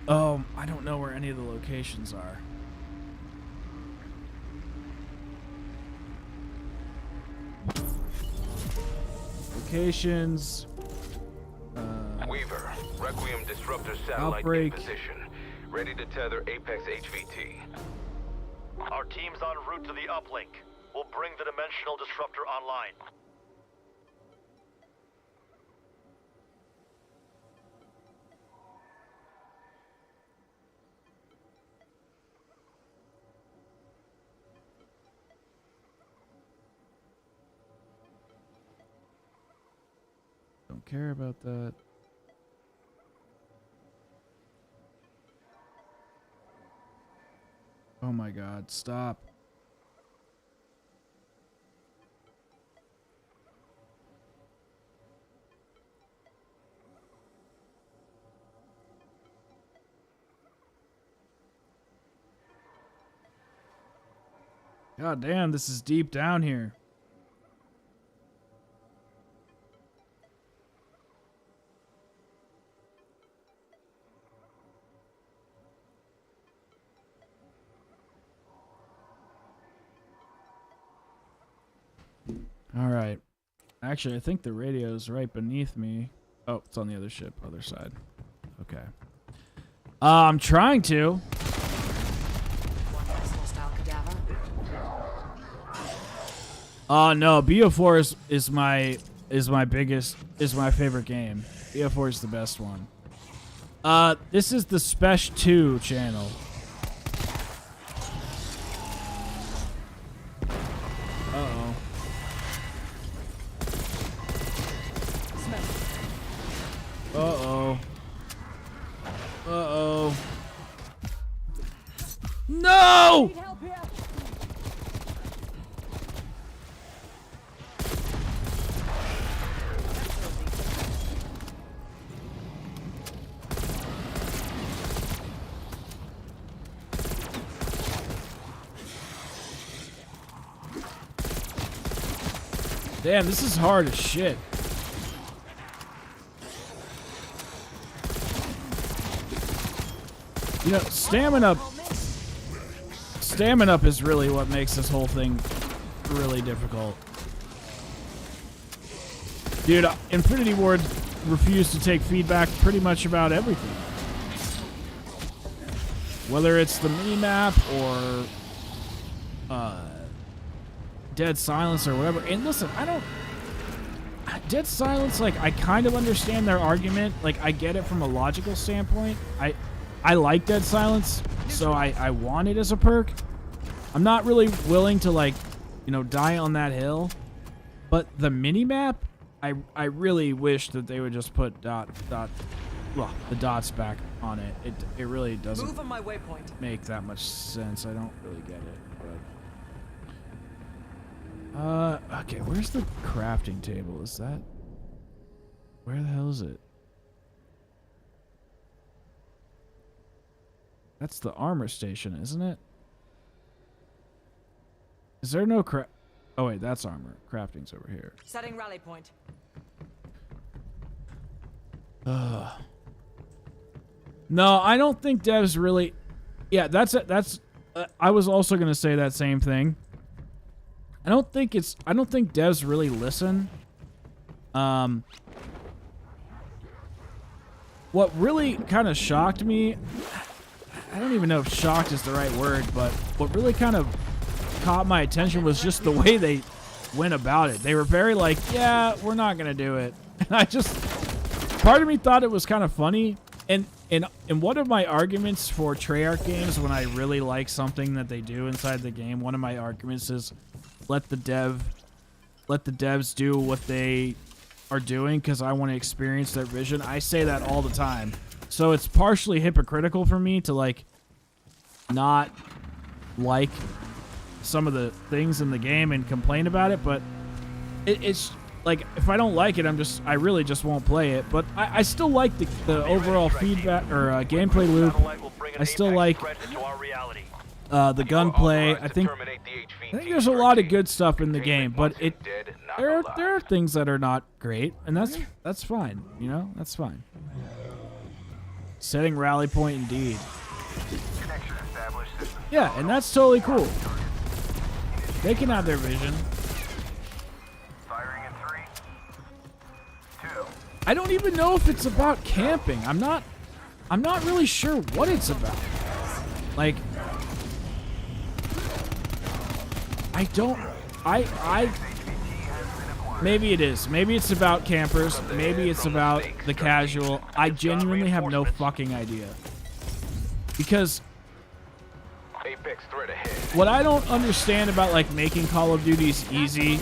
Oh, I don't know where any of the locations are. Locations. Weaver, Requiem Disruptor satellite Outbreak. in position. Ready to tether Apex HVT. Our team's en route to the uplink. We'll bring the dimensional disruptor online. Don't care about that. Oh my god, stop. God damn, this is deep down here. All right. Actually, I think the radio's right beneath me. Oh, it's on the other ship, other side. Okay. I'm trying to. One less hostile cadaver. No, BO4 is my favorite game. BO4 is the best one. This is the Spesh 2 channel. Uh-oh. Uh-oh. Uh-oh. No! Damn, this is hard as shit. You know, stamina up is really what makes this whole thing really difficult. Dude, Infinity Ward refused to take feedback pretty much about everything. Whether it's the mini-map or Dead Silence or whatever. And listen, Dead Silence, like, I kind of understand their argument. Like, I get it from a logical standpoint. I like Dead Silence, so I want it as a perk. I'm not really willing to, like, you know, die on that hill. But the mini-map, I really wish that they would just put the dots back on it. It really doesn't Move on my waypoint. make that much sense. I don't really get it. But okay, where's the crafting table? Is that... Where the hell is it? That's the armor station, isn't it? Is there no Oh wait, that's armor. Crafting's over here. Setting rally point. No, I don't think devs really... Yeah, that's I was also going to say that same thing. I don't think devs really listen. What really kind of shocked me... I don't even know if shocked is the right word, but what really kind of caught my attention was just the way they went about it. They were very like, yeah, we're not going to do it. And I just... Part of me thought it was kind of funny. And one of my arguments for Treyarch games, when I really like something that they do inside the game, one of my arguments is let the devs do what they are doing because I want to experience their vision. I say that all the time. So it's partially hypocritical for me to, like, not like some of the things in the game and complain about it, but it's like, if I don't like it, I really just won't play it. But I still like the overall feedback or gameplay loop. I still like the gunplay. I think there's a lot of good stuff in the game, but there are things that are not great, and that's fine. You know, that's fine. Setting rally point, indeed. Yeah, and that's totally cool. They can have their vision. I don't even know if it's about camping. I'm not really sure what it's about. Like, maybe it is. Maybe it's about campers. Maybe it's about the casual. I genuinely have no fucking idea. Because what I don't understand about, like, making Call of Duties easy,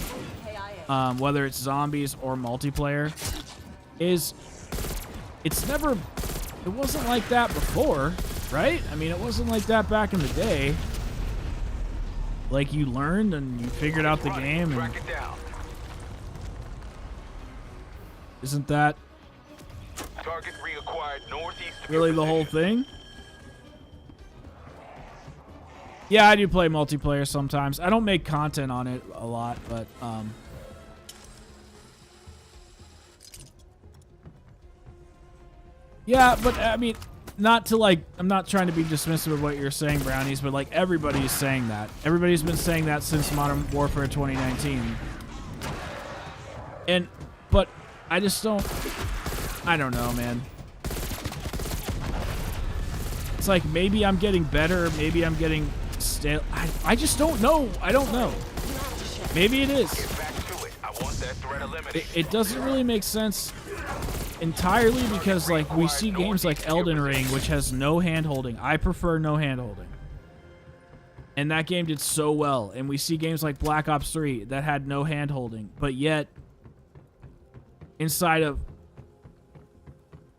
whether it's zombies or multiplayer, is it wasn't like that before, right? I mean, it wasn't like that back in the day. Like, you learned and you figured out the game, and isn't that really the whole thing? Yeah, I do play multiplayer sometimes. I don't make content on it a lot, but yeah, but I mean, not to, like, I'm not trying to be dismissive of what you're saying, Brownies, but, like, everybody's saying that. Everybody's been saying that since Modern Warfare 2019. But I just I don't know, man. It's like, maybe I'm getting better, maybe I'm getting stale. I just don't know. I don't know. Maybe it is. It doesn't really make sense entirely because, like, we see games like Elden Ring, which has no hand-holding. I prefer no hand-holding. And that game did so well. And we see games like Black Ops 3 that had no hand-holding. But yet, inside of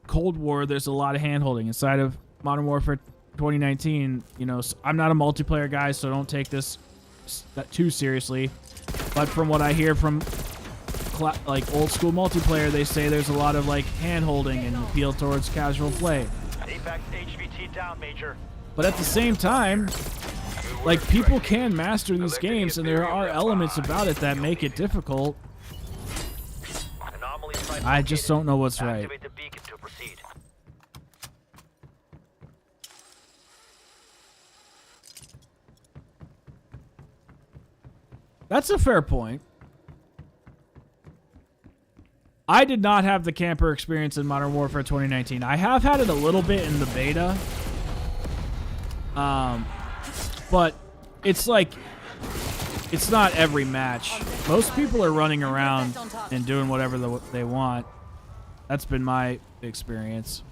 Cold War, there's a lot of hand-holding. Inside of Modern Warfare 2019, you know, I'm not a multiplayer guy, so don't take this too seriously. But from what I hear from like old school multiplayer, they say there's a lot of, like, hand holding and appeal towards casual play. HVT down, Major. But at the same time, like, people can master these games, and there are elements about it that make it difficult. I just don't know what's right. Activate the beacon to proceed. That's a fair point. I did not have the camper experience in Modern Warfare 2019. I have had it a little bit in the beta. But it's like, it's not every match. Most people are running around and doing whatever they want. That's been my experience.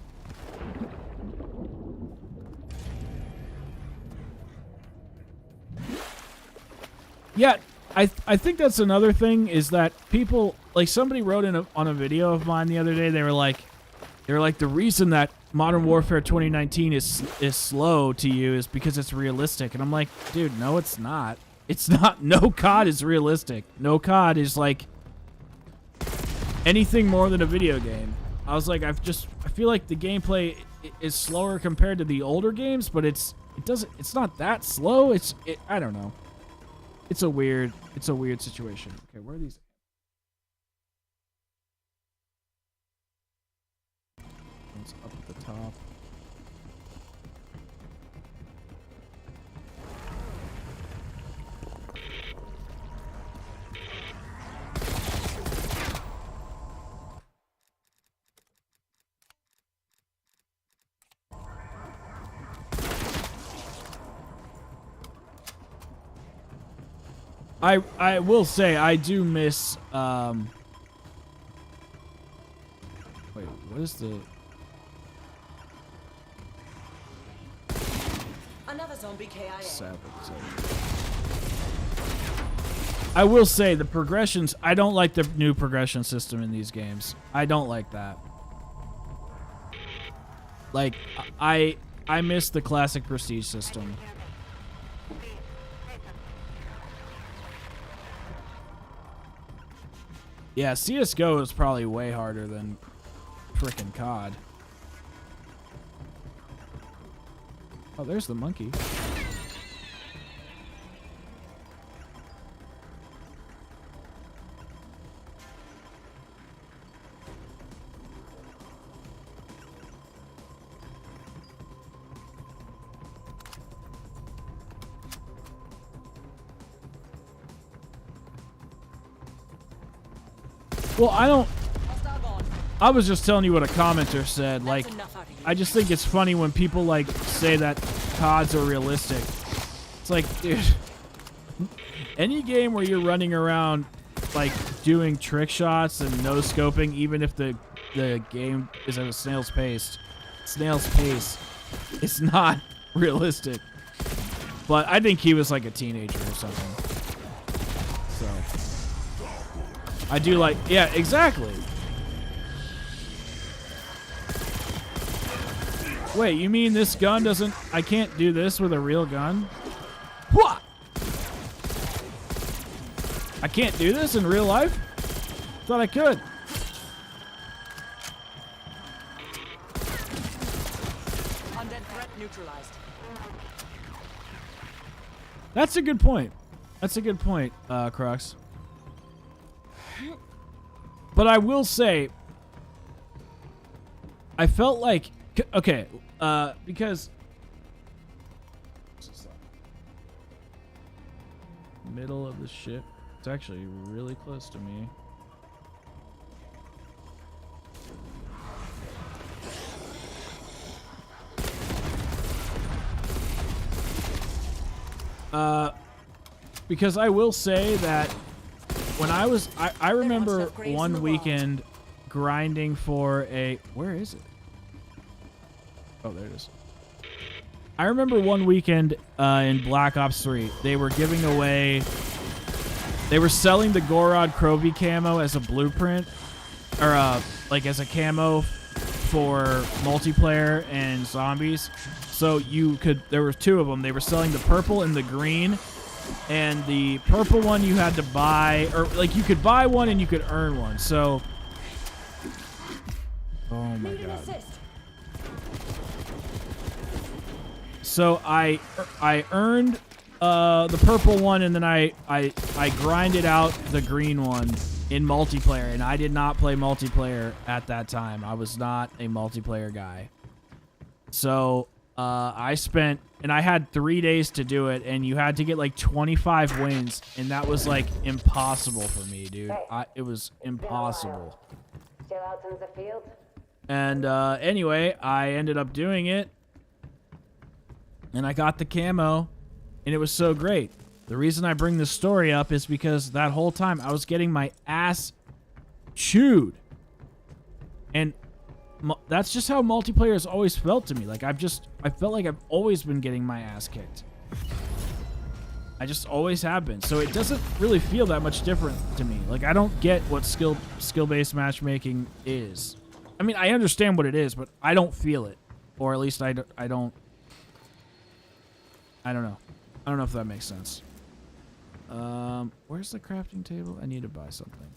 Yeah, I think that's another thing is that people, like somebody wrote on a video of mine the other day, they were like the reason that Modern Warfare 2019 is slow to you is because it's realistic. And I'm like, dude, no, it's not. It's not. No COD is realistic. No COD is like anything more than a video game. I was like, I feel like the gameplay is slower compared to the older games, but it's not that slow. I don't know. It's a weird situation. Okay, where are these? One's up at the top. I will say I do miss wait, what is the Another zombie KIA. 7? I will say the progressions, I don't like the new progression system in these games. I don't like that. Like I miss the classic prestige system. Yeah, CSGO is probably way harder than frickin' COD. Oh, there's the monkey. Well, I was just telling you what a commenter said. Like, I just think it's funny when people like say that CODs are realistic. It's like, dude, any game where you're running around like doing trick shots and no scoping, even if the game is at a snail's pace, it's not realistic. But I think he was like a teenager or something. So I do like, yeah, exactly. Wait, you mean this gun doesn't... I can't do this with a real gun? What? I can't do this in real life? Thought I could. Undead threat neutralized. That's a good point. That's a good point, Crux. But I will say, I felt like... Okay, because... Middle of the ship. It's actually really close to me. Because I will say that when I was... I remember one weekend grinding for a... Where is it? Oh, there it is. I remember one weekend in Black Ops 3, they were giving away... They were selling the Gorod Krovi camo as a blueprint, or like as a camo for multiplayer and zombies. So you could... There were two of them. They were selling the purple and the green. And the purple one you had to buy... Or, like, you could buy one and you could earn one. So... Oh, my God. So I earned the purple one, and then I grinded out the green one in multiplayer, and I did not play multiplayer at that time. I was not a multiplayer guy. So I spent, and I had 3 days to do it, and you had to get like 25 wins, and that was like impossible for me, dude. It was impossible. Still out in the field? And anyway, I ended up doing it. And I got the camo, and it was so great. The reason I bring this story up is because that whole time I was getting my ass chewed. And that's just how multiplayer has always felt to me. Like, I felt like I've always been getting my ass kicked. I just always have been. So it doesn't really feel that much different to me. Like, I don't get what skill-based matchmaking is. I mean, I understand what it is, but I don't feel it. Or at least I don't know. I don't know if that makes sense. Where's the crafting table? I need to buy something.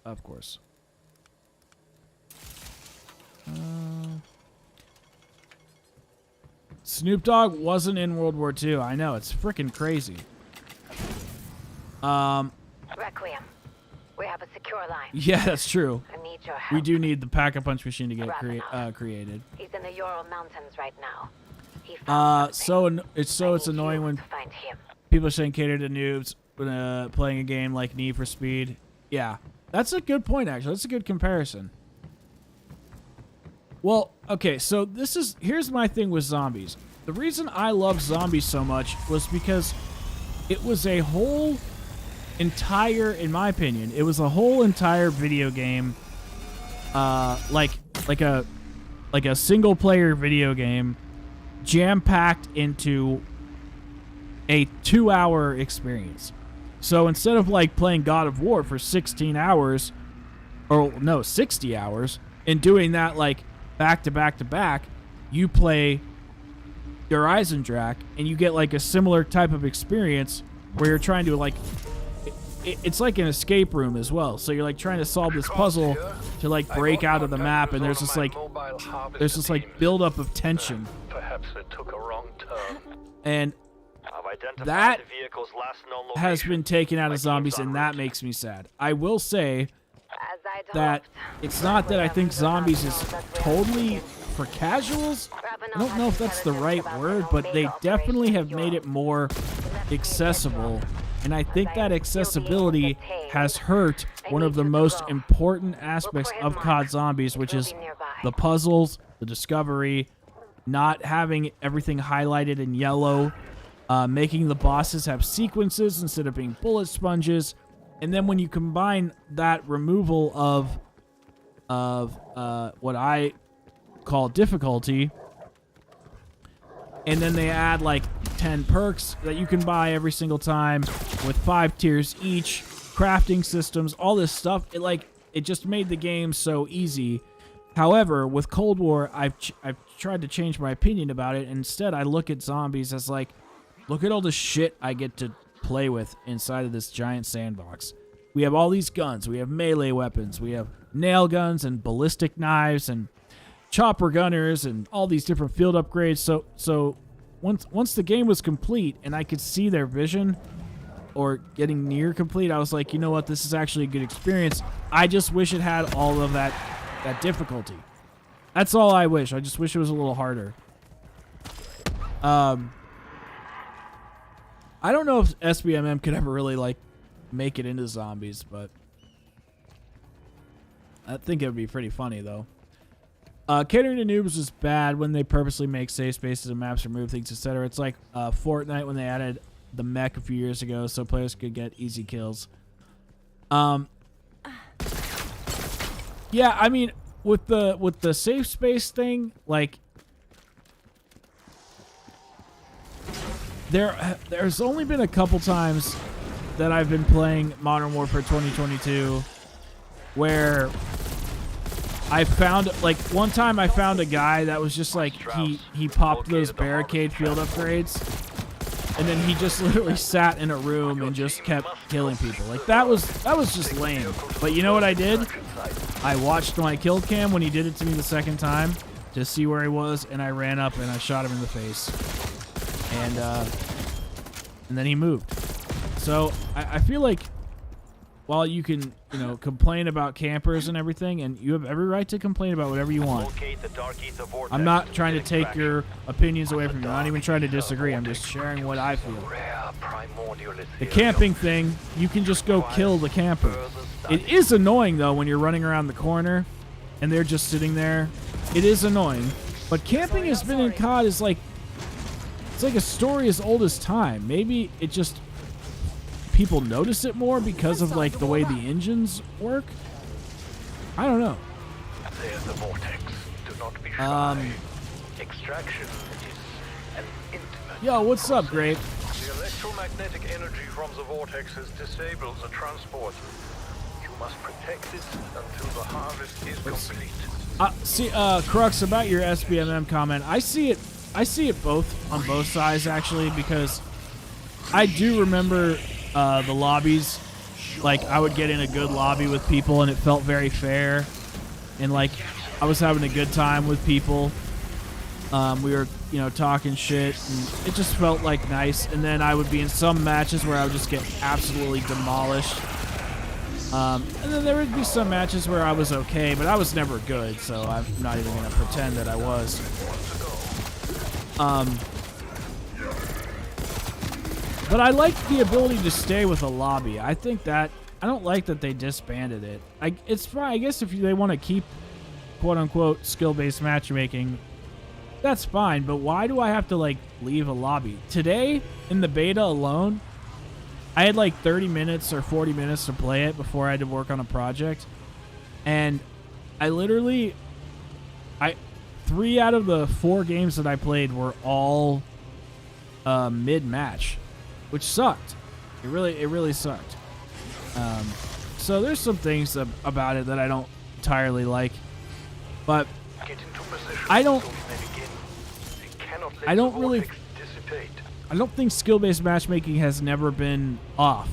Of course. Snoop Dogg wasn't in World War II. I know, it's freaking crazy. Requiem. We have a secure line. Yeah, that's true. I need your help. We do need the pack-a-punch machine to get Ravenov. created. He's in the Ural Mountains right now. He found something. It's I need annoying you when to find him. people are saying cater to noobs when playing a game like Need for Speed. Yeah, that's a good point, actually. That's a good comparison. Well, okay, so here's my thing with zombies. The reason I love zombies so much was because it was a whole entire, in my opinion, it was a whole entire video game, like a single player video game, jam-packed into a 2-hour experience. So instead of like playing God of War for 16 hours, or no, 60 hours, and doing that like back to back to back, you play your Eisendrache and you get like a similar type of experience where you're trying to like, it's like an escape room as well. So you're like trying to solve this puzzle to like break out of the map, and there's this like buildup of tension. Perhaps it took a wrong turn. And I've identified that the vehicle's last known location. has been taken out My of team's zombies, en and that route. makes me sad. I will say As I'd that hoped. it's not that I think Requiem zombies is knows that we're totally begin. for casuals. I Ravenov don't know if has that's the intelligence right about word, an but they Omega definitely operation have in made it Europe. more accessible. And I think that accessibility has hurt one of the most important aspects of COD Zombies, which is the puzzles, the discovery, not having everything highlighted in yellow, making the bosses have sequences instead of being bullet sponges. And then when you combine that removal of what I call difficulty, and then they add like 10 perks that you can buy every single time with 5 tiers each, crafting systems, all this stuff. It just made the game so easy. However, with Cold War, I've tried to change my opinion about it. Instead, I look at zombies as like, look at all the shit I get to play with inside of this giant sandbox. We have all these guns. We have melee weapons. We have nail guns and ballistic knives and chopper gunners and all these different field upgrades. So once the game was complete and I could see their vision or getting near complete, I was like, you know what? This is actually a good experience. I just wish it had all of that difficulty. That's all I wish. I just wish it was a little harder. I don't know if SBMM could ever really like make it into zombies, but I think it would be pretty funny though. Catering to noobs is bad when they purposely make safe spaces and maps, remove things, etc. It's like Fortnite when they added the mech a few years ago so players could get easy kills. Yeah, I mean, with the safe space thing, like there's only been a couple times that I've been playing Modern Warfare 2022 where I found, like, one time I found a guy that was just like, he popped those barricade field upgrades, and then he just literally sat in a room and just kept killing people. Like, that was just lame. But you know what I did? I watched my kill cam when he did it to me the second time to see where he was, and I ran up and I shot him in the face. And then he moved. So I feel like while you can, complain about campers and everything, and you have every right to complain about whatever you want. I'm not trying to take your opinions away from you. I'm not even trying to disagree. I'm just sharing what I feel. The camping thing, you can just go kill the camper. It is annoying, though, when you're running around the corner and they're just sitting there. It is annoying. But camping has been in COD is like, it's like a story as old as time. Maybe it just, people notice it more because of like the way the engines work. I don't know. There's the vortex. Do not be shy. Extraction is and intimate. Yo, what's up, Grape? The electromagnetic energy from the vortex has disabled the transport. You must protect it until the harvest is complete. See, Crux, about your SBMM comment, I see it both on both sides actually, because I do remember the lobbies. Like, I would get in a good lobby with people and it felt very fair, and like I was having a good time with people. We were, you know, talking shit, and it just felt like nice. And then I would be in some matches where I would just get absolutely demolished. And then there would be some matches where I was okay, but I was never good, so I'm not even going to pretend that I was. But I like the ability to stay with a lobby. I think that, I don't like that they disbanded it. It's fine, I guess, if they want to keep quote-unquote skill-based matchmaking, that's fine, but why do I have to, like, leave a lobby? Today, in the beta alone, I had like 30 minutes or 40 minutes to play it before I had to work on a project. And I literally, 3 out of the 4 games that I played were all mid-match, which sucked. It really sucked. So there's some things about it that I don't entirely like, but I don't think skill-based matchmaking has never been off,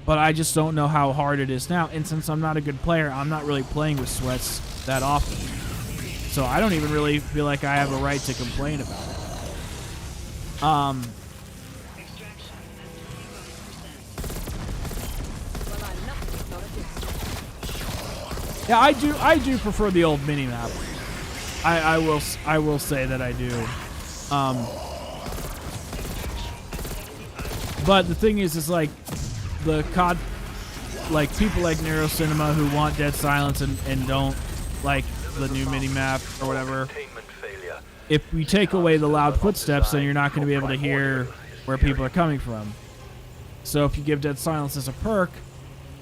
but I just don't know how hard it is now. And since I'm not a good player, I'm not really playing with sweats that often, so I don't even really feel like I have a right to complain about it. Yeah, I do prefer the old mini-map. I will say that I do. But the thing is like the COD, like people like Nero Cinema who want Dead Silence and don't like the new mini-map or whatever. If we take away the loud footsteps, then you're not going to be able to hear where people are coming from. So if you give Dead Silence as a perk,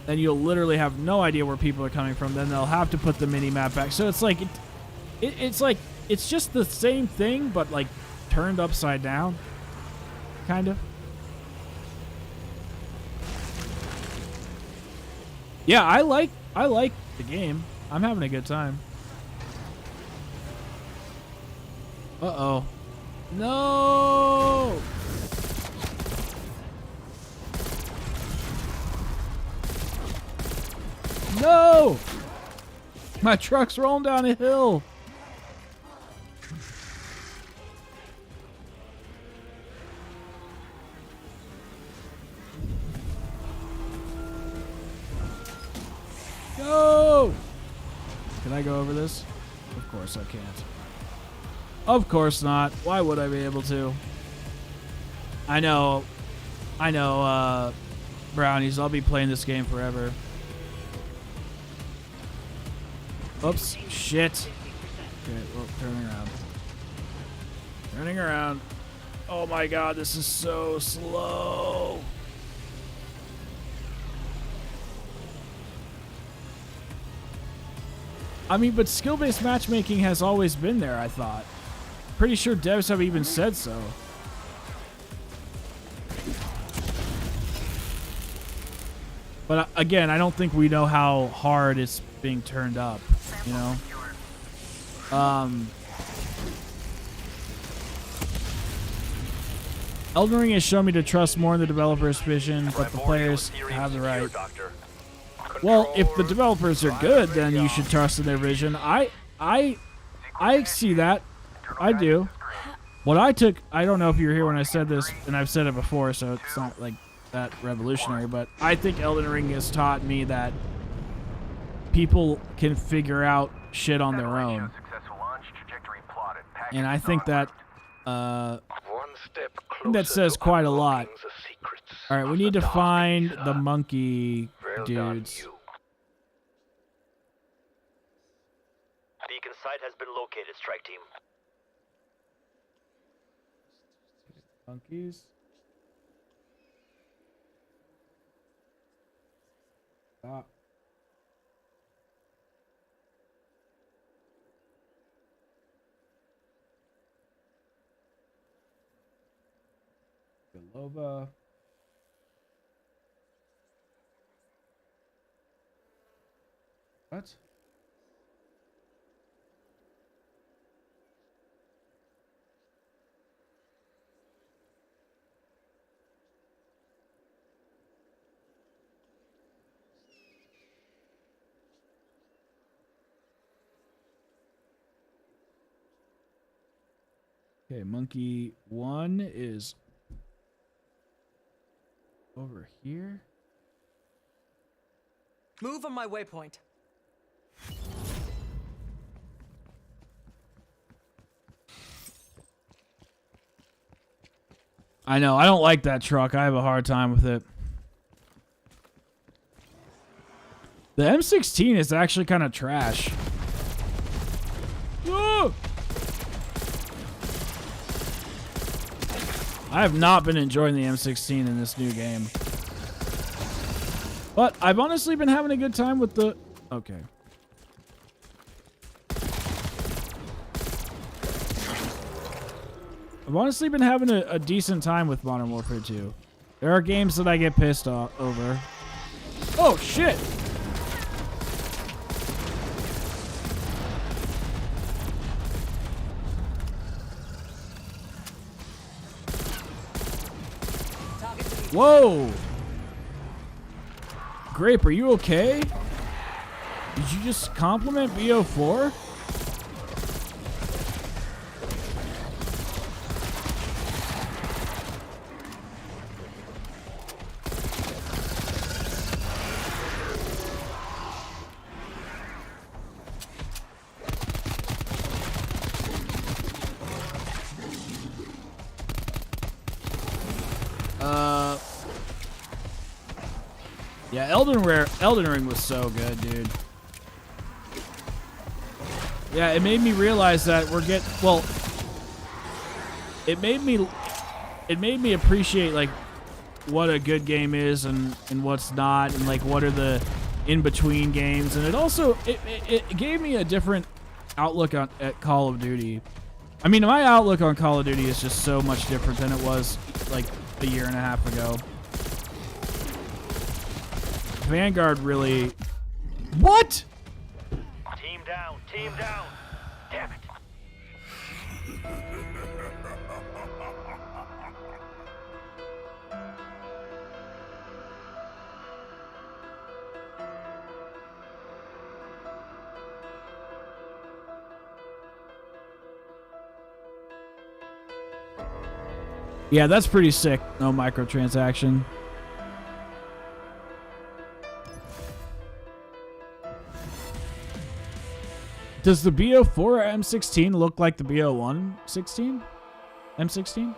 then you'll literally have no idea where people are coming from. Then they'll have to put the mini-map back. So it's like it's just the same thing, but like turned upside down, kind of. Yeah, I like the game. I'm having a good time. Uh-oh. No! No! My truck's rolling down a hill. Go! Can I go over this? Of course I can't. Of course not. Why would I be able to? I know, brownies. I'll be playing this game forever. Oops. Shit. Okay, well, turning around. Turning around. Oh my god, this is so slow. I mean, but skill-based matchmaking has always been there, I thought. Pretty sure devs have even said so. But again, I don't think we know how hard it's being turned up, you know? Elden Ring has shown me to trust more in the developer's vision, but the players have the right. Well, if the developers are good, then you should trust in their vision. I see that. I do. What I took, I don't know if you were here when I said this, and I've said it before, so it's not like that revolutionary, but I think Elden Ring has taught me that people can figure out shit on their own. And I think that that says quite a lot. All right, we need to find the monkey dudes. Beacon site has been located, strike team. Monkeys. Stop. Over. What? Okay, monkey 1 is over here. Move on my waypoint. I know, I don't like that truck. I have a hard time with it. The M16 is actually kind of trash. Whoa! I have not been enjoying the M16 in this new game. But I've honestly been having a good time with the... Okay. I've honestly been having a decent time with Modern Warfare 2. There are games that I get pissed off over. Oh, shit! Whoa! Grape, are you okay? Did you just compliment BO4? Yeah, Elden Ring was so good, dude. Yeah, it made me realize that it made me appreciate like what a good game is and what's not, and like what are the in-between games, and it also it gave me a different outlook at Call of Duty. I mean, my outlook on Call of Duty is just so much different than it was like a year and a half ago. Vanguard really... What? Team down, team down. Damn it. Yeah, that's pretty sick. No microtransaction. Does the BO4 M16 look like the BO1 16? M16?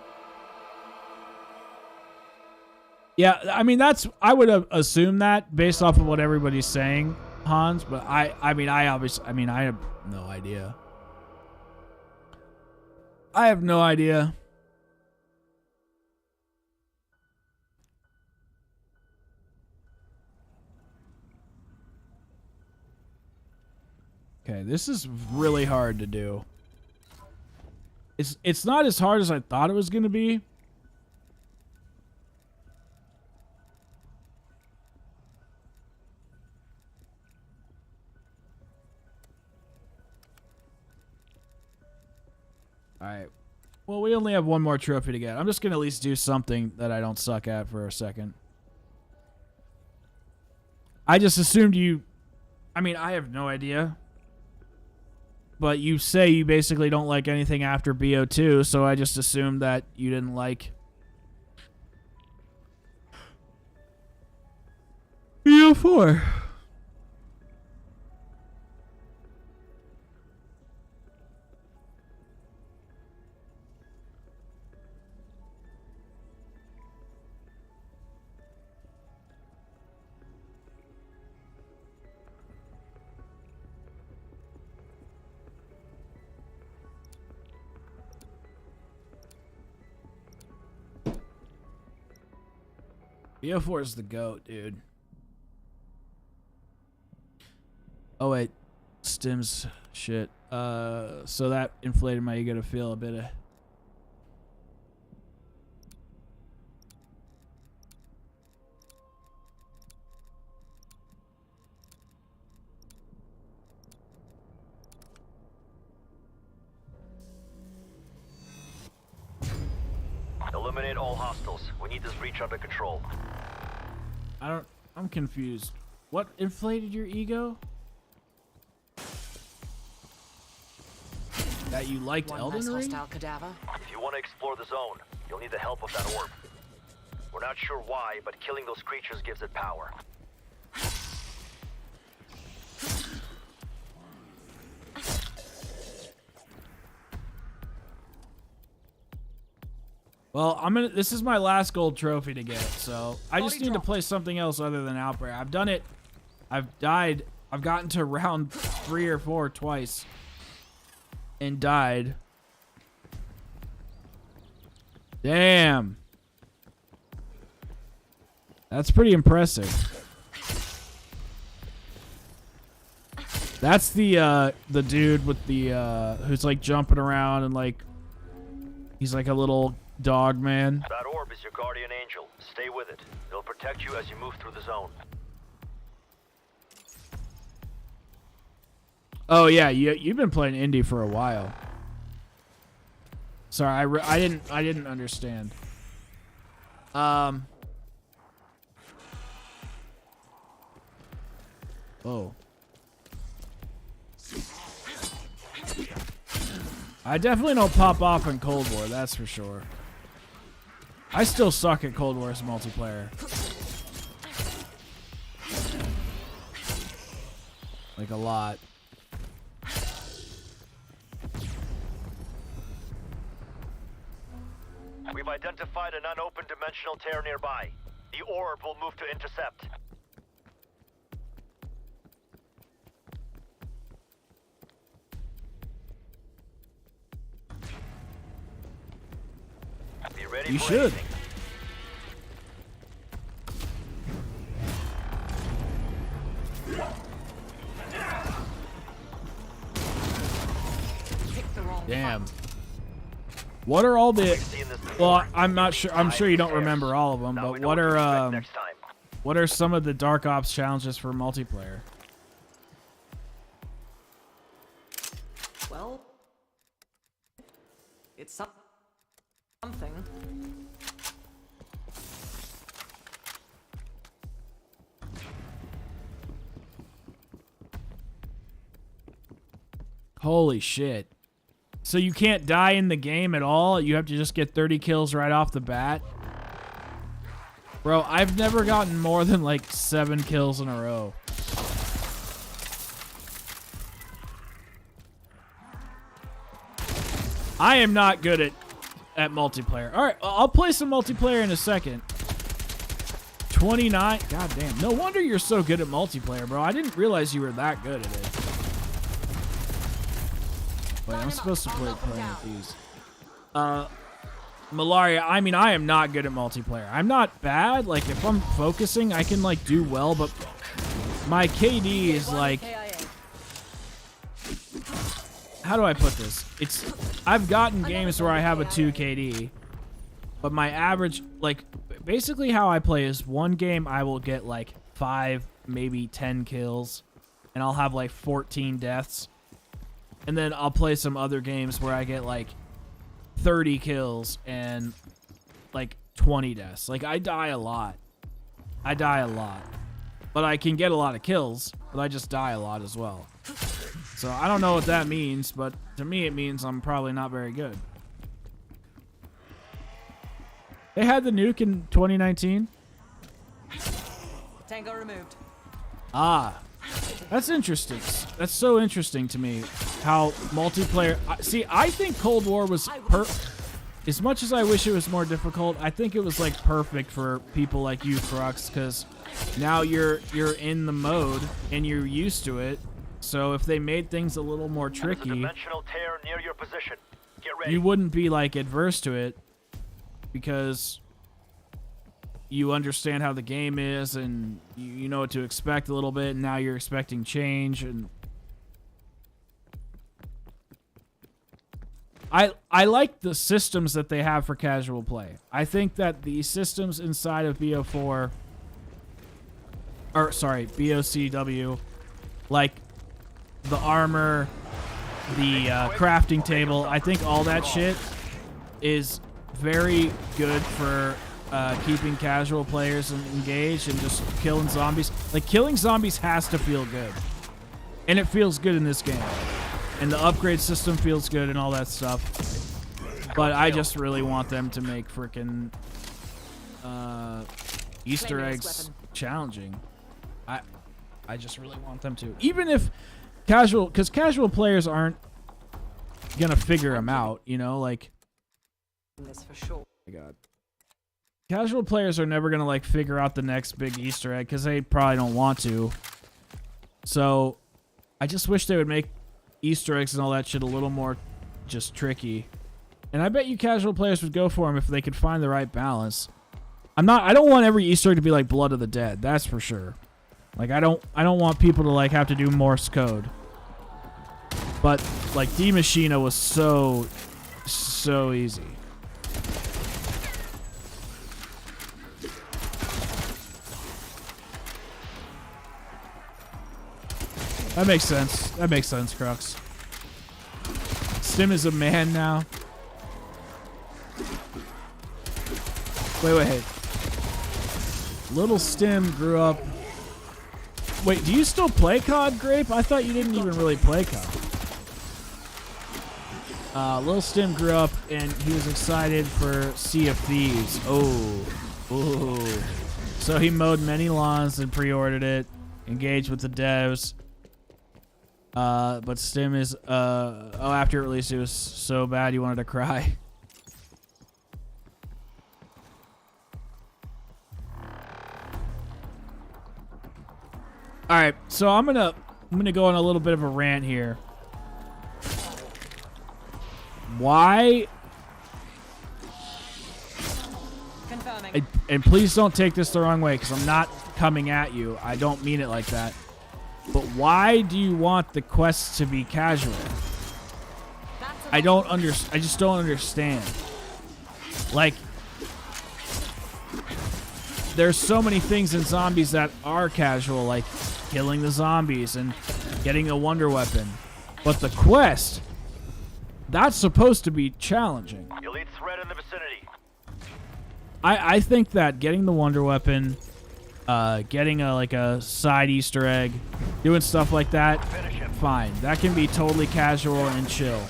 Yeah, I mean I would assume that based off of what everybody's saying, Hans, but I have no idea. I have no idea. Okay, this is really hard to do. It's not as hard as I thought it was going to be. All right. Well, we only have one more trophy to get. I'm just going to at least do something that I don't suck at for a second. I just assumed you... I mean, I have no idea. But you say you basically don't like anything after BO2, so I just assumed that you didn't like BO4. BO4 is the GOAT, dude. Oh, wait. Stims shit. So that inflated my ego to feel a bit of... all hostiles. We need this breach under control. I'm confused. What inflated your ego? That you liked One Elden less Ring? hostile cadaver. If you want to explore the zone, you'll need the help of that orb. We're not sure why, but killing those creatures gives it power. Well, this is my last gold trophy to get, so I just need to play something else other than Outbreak. I've done it. I've died. I've gotten to round 3 or 4 twice and died. Damn. That's pretty impressive. That's the dude with the who's like jumping around and like he's like a little dog man. That orb is your guardian angel. Stay with it. It'll protect you as you move through the zone. Oh yeah, you've been playing indie for a while. Sorry, I didn't understand. Oh. I definitely don't pop off in Cold War, that's for sure. I still suck at Cold War's multiplayer. Like a lot. We've identified an unopened dimensional tear nearby. The orb will move to intercept. Be ready You for should. anything. Pick the wrong Damn. fight. What are all the Seen this before. Well, I'm not sure. I'm sure you don't remember all of them, Now we but know what to expect are next time. what are some of the Dark Ops challenges for multiplayer? Well, it's something. Holy shit. So you can't die in the game at all? You have to just get 30 kills right off the bat? Bro, I've never gotten more than like 7 kills in a row. I am not good at multiplayer. All right, I'll play some multiplayer in a second. 29. God damn. No wonder you're so good at multiplayer, bro. I didn't realize you were that good at it. Wait, I'm supposed to play with these. Malaria, I mean, I am not good at multiplayer. I'm not bad. Like, if I'm focusing, I can, like, do well, but my KD is, like... How do I put this? I've gotten games where I have a 2 KD, but my average, like, basically how I play is one game I will get, like, 5, maybe 10 kills, and I'll have, like, 14 deaths. And then I'll play some other games where I get like 30 kills and like 20 deaths. Like I die a lot. But I can get a lot of kills, but I just die a lot as well. So I don't know what that means, but to me it means I'm probably not very good. They had the nuke in 2019? Tango removed. Ah. That's interesting. That's so interesting to me how multiplayer... See, I think Cold War was... As much as I wish it was more difficult, I think it was like perfect for people like you, Crux, because now you're in the mode and you're used to it. So if they made things a little more There's a tricky, dimensional tear near your position. Get ready. you wouldn't be like adverse to it because you understand how the game is and you know what to expect a little bit, and now you're expecting change. And I like the systems that they have for casual play. I think that the systems inside of BOCW, like the armor, the crafting table, I think all that shit is very good for keeping casual players engaged and just killing zombies. Like, killing zombies has to feel good. And it feels good in this game. And the upgrade system feels good and all that stuff. But I just really want them to make frickin' Easter eggs challenging. I just really want them to. Even if because casual players aren't gonna figure them out, you know, like. This for sure. Oh my God. Casual players are never gonna like figure out the next big Easter egg because they probably don't want to. So, I just wish they would make Easter eggs and all that shit a little more just tricky. And I bet you casual players would go for them if they could find the right balance. I don't want every Easter egg to be like Blood of the Dead. That's for sure. Like I don't want people to like have to do Morse code. But like D Machina was so easy. That makes sense. That makes sense, Crux. Stim is a man now. Wait. Little Stim grew up. Wait, do you still play COD, Grape? I thought you didn't even really play COD. Little Stim grew up and he was excited for Sea of Thieves. Oh. So he mowed many lawns and pre-ordered it, engaged with the devs. But Stim is, after it released, it was so bad you wanted to cry. All right, so I'm gonna go on a little bit of a rant here. Why? Confirming. And please don't take this the wrong way, because I'm not coming at you. I don't mean it like that. But why do you want the quests to be casual? I just don't understand. Like, there's so many things in zombies that are casual, like killing the zombies and getting a wonder weapon. But the quest, that's supposed to be challenging. Elite threat in the vicinity. I think that getting the wonder weapon, getting a side Easter egg, doing stuff like that, fine. That can be totally casual and chill.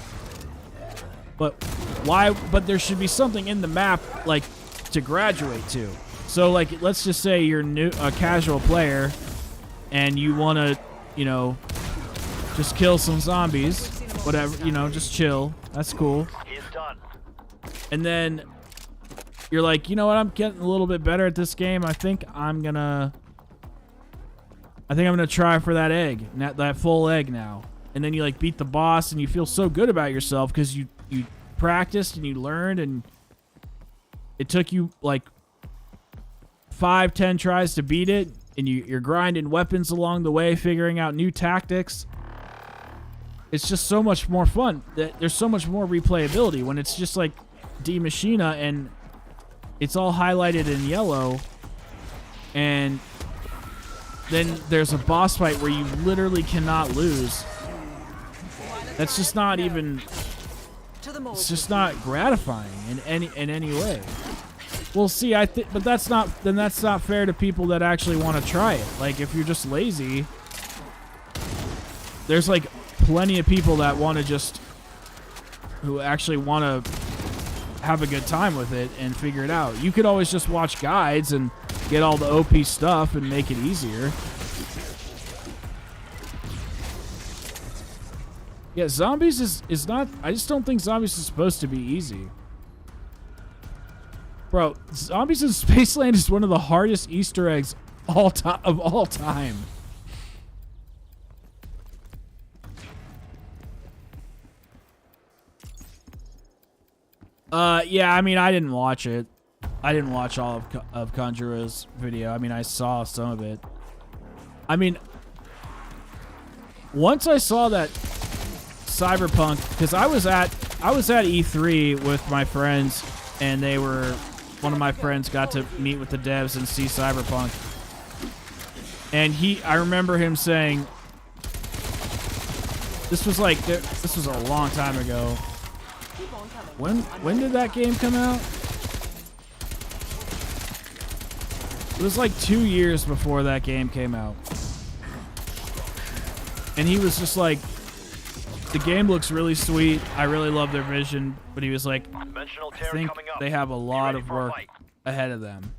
But why? But there should be something in the map like to graduate to. So like, let's just say you're a casual player, and you want to, you know, just kill some zombies, whatever, you know, just chill. That's cool. He's done. And then you're like, you know what? I'm getting a little bit better at this game. I think I'm gonna try for that egg, that full egg now. And then you like beat the boss, and you feel so good about yourself because you practiced and you learned, and it took you like 5-10 tries to beat it, and you're grinding weapons along the way, figuring out new tactics. It's just so much more fun. There's so much more replayability when it's just like D Machina and it's all highlighted in yellow, and then there's a boss fight where you literally cannot lose. That's just not even. It's just not gratifying in any way. Well, see, but that's not fair to people that actually want to try it. Like, if you're just lazy, there's like plenty of people that who actually want to have a good time with it and figure it out. You could always just watch guides and get all the OP stuff and make it easier. Yeah, zombies is not. I just don't think zombies is supposed to be easy. Bro, zombies in Spaceland is one of the hardest Easter eggs of all time. Yeah, I mean, I didn't watch it. I didn't watch all of Conjura's video. I mean, I saw some of it. I mean, once I saw that Cyberpunk, because I was at E3 with my friends, and one of my friends got to meet with the devs and see Cyberpunk. And I remember him saying, this was a long time ago. Keep on coming. When did that game come out? It was like 2 years before that game came out. And he was just like, the game looks really sweet. I really love their vision. But he was like, Dimensional I tear think coming up. they have a lot ready of for a work fight. ahead of them.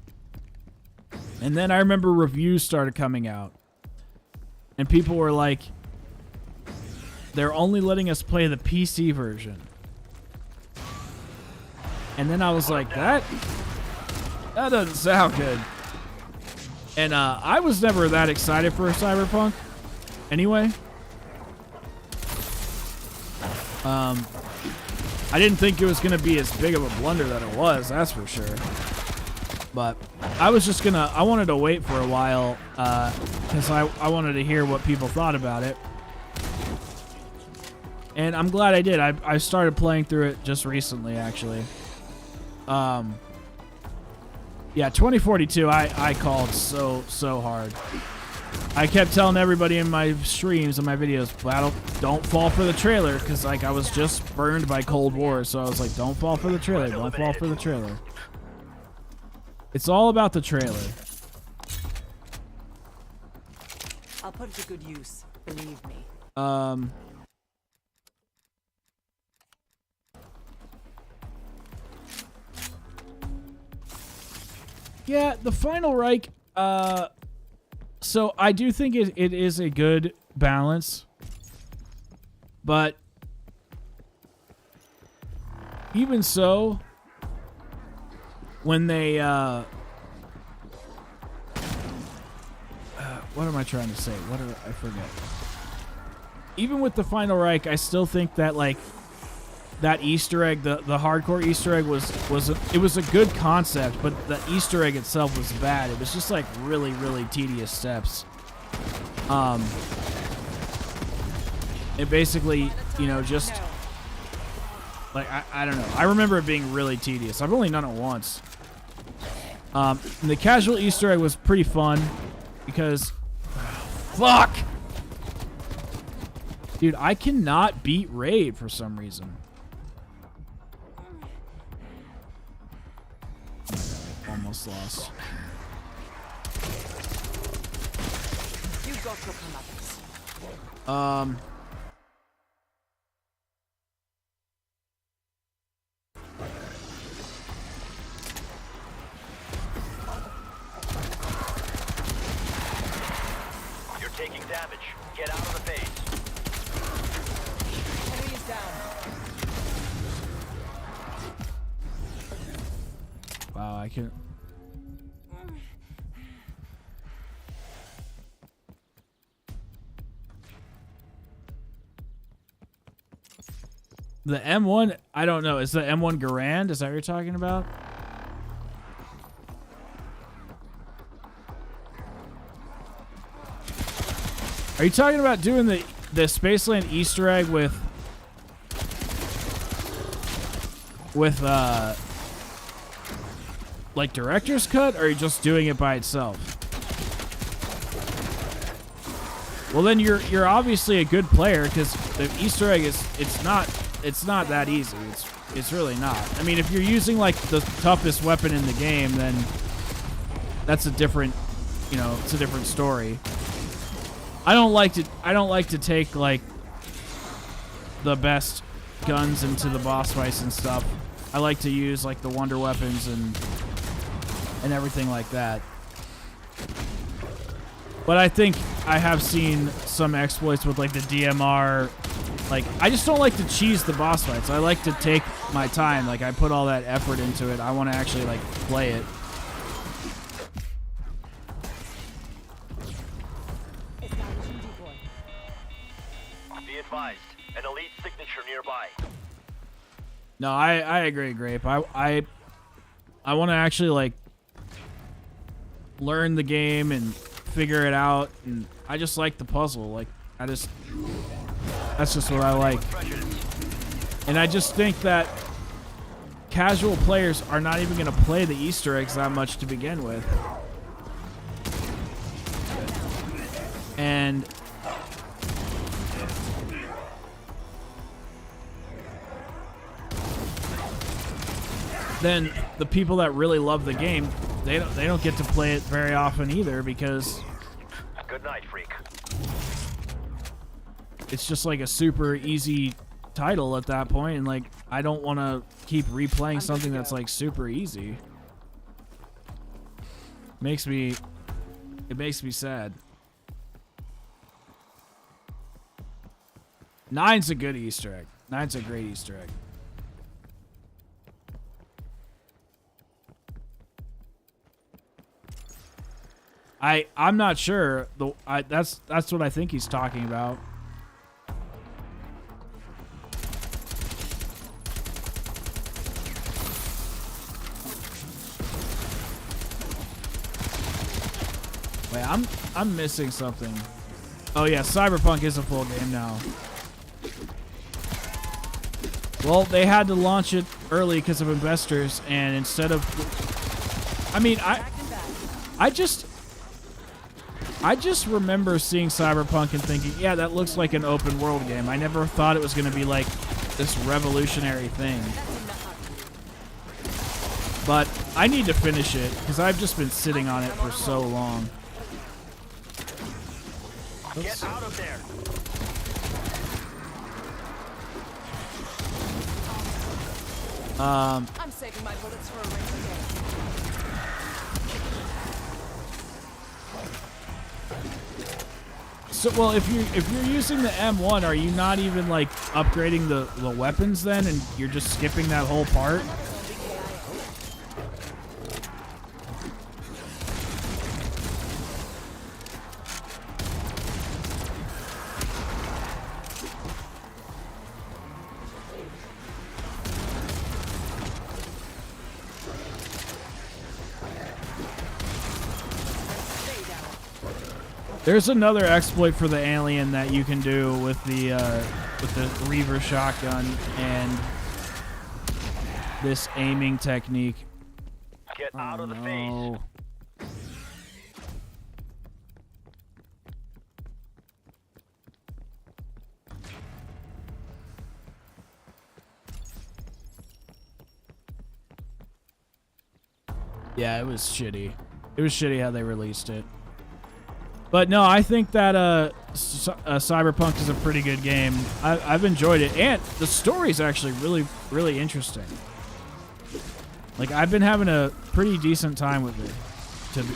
And then I remember reviews started coming out. And people were like, they're only letting us play the PC version. And then I was like, that doesn't sound good. And I was never that excited for Cyberpunk. Anyway. I didn't think it was going to be as big of a blunder that it was, that's for sure. But I was just going to... I wanted to wait for a while because I wanted to hear what people thought about it. And I'm glad I did. I started playing through it just recently, actually. Yeah, 2042, I called so hard. I kept telling everybody in my streams and my videos, don't fall for the trailer, because like I was just burned by Cold War, so I was like, don't fall for the trailer, don't fall for the trailer. It's all about the trailer. I'll put it to good use, believe me. Yeah, the Final Reich, so I do think it is a good balance, but even so, when they, what am I trying to say? I forget. Even with the Final Reich, I still think that, like, that Easter egg, the hardcore Easter egg was a good concept, but the Easter egg itself was bad. It was just like really tedious steps. It basically, you know, just like I don't know. I remember it being really tedious. I've only done it once. The casual Easter egg was pretty fun because fuck, dude, I cannot beat Raid for some reason. Almost lost. You got your comeuppance. You're taking damage. Get out of the base. Enemy is down. Wow, I can. The M1, I don't know. Is the M1 Garand? Is that what you're talking about? Are you talking about doing the Spaceland Easter egg with like director's cut, or are you just doing it by itself? Well, then you're obviously a good player, because the Easter egg it's not that easy. It's really not. I mean, if you're using like the toughest weapon in the game, then that's a different, you know, it's a different story. I don't like to take like the best guns into the boss fights and stuff. I like to use like the wonder weapons and everything like that. But I think I have seen some exploits with like the DMR. Like, I just don't like to cheese the boss fights. I like to take my time. Like, I put all that effort into it. I want to actually like play it. Be advised, an elite signature nearby. No, I agree, Grape. I want to actually like learn the game and figure it out, and I just like the puzzle. Like, that's just what I like. And I just think that casual players are not even going to play the Easter eggs that much to begin with. And then the people that really love the game, they don't get to play it very often either because Good night, freak. it's just like a super easy title at that point, and like I don't want to keep replaying something that's like super easy. It makes me sad. 9's a good Easter egg. 9's a great Easter egg. I'm not sure. That's what I think he's talking about. Wait, I'm missing something. Oh yeah, Cyberpunk is a full game now. Well, they had to launch it early because of investors, and instead of, I mean, I just remember seeing Cyberpunk and thinking, yeah, that looks like an open world game. I never thought it was going to be like this revolutionary thing. But I need to finish it because I've just been sitting on it for so long. Get out of there. I'm saving my bullets for a rainy day. So, well, if you're using the M1, are you not even like upgrading the weapons then, and you're just skipping that whole part? There's another exploit for the alien that you can do with the Reaver shotgun and this aiming technique. Get out of the phase. Yeah, it was shitty. It was shitty how they released it. But no, I think that Cyberpunk is a pretty good game. I've enjoyed it, and the story's actually really, really interesting. Like, I've been having a pretty decent time with it,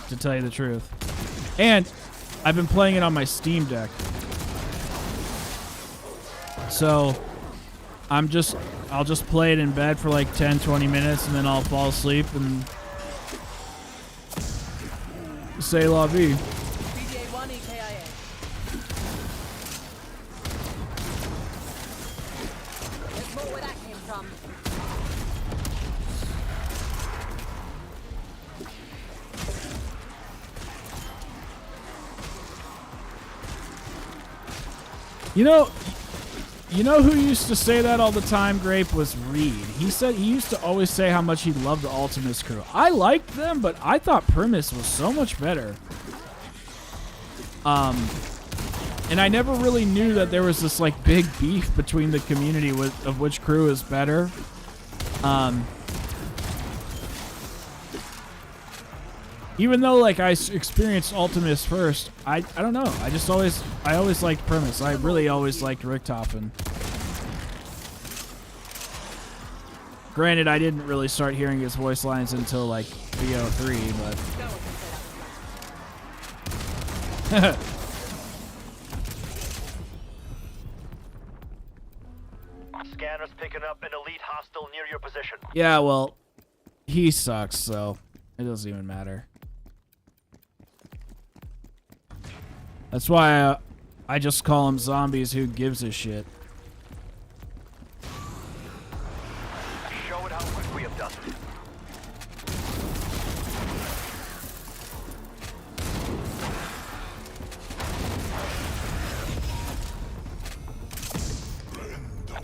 to tell you the truth. And I've been playing it on my Steam Deck. So I'll just play it in bed for like 10, 20 minutes, and then I'll fall asleep and say la vie. You know who used to say that all the time, Grape, was Reed. He used to always say how much he loved the Ultimus crew. I liked them, but I thought Primus was so much better. And I never really knew that there was this like big beef between the community of which crew is better. Even though like I experienced Ultimus first, I don't know. I always liked Primus. I really always liked Richtofen. Granted, I didn't really start hearing his voice lines until like VO3, but Scanner's picking up an elite hostile near your position. yeah, well, he sucks, so it doesn't even matter. That's why I just call them zombies. Who gives a shit? Show it how quick we have done it.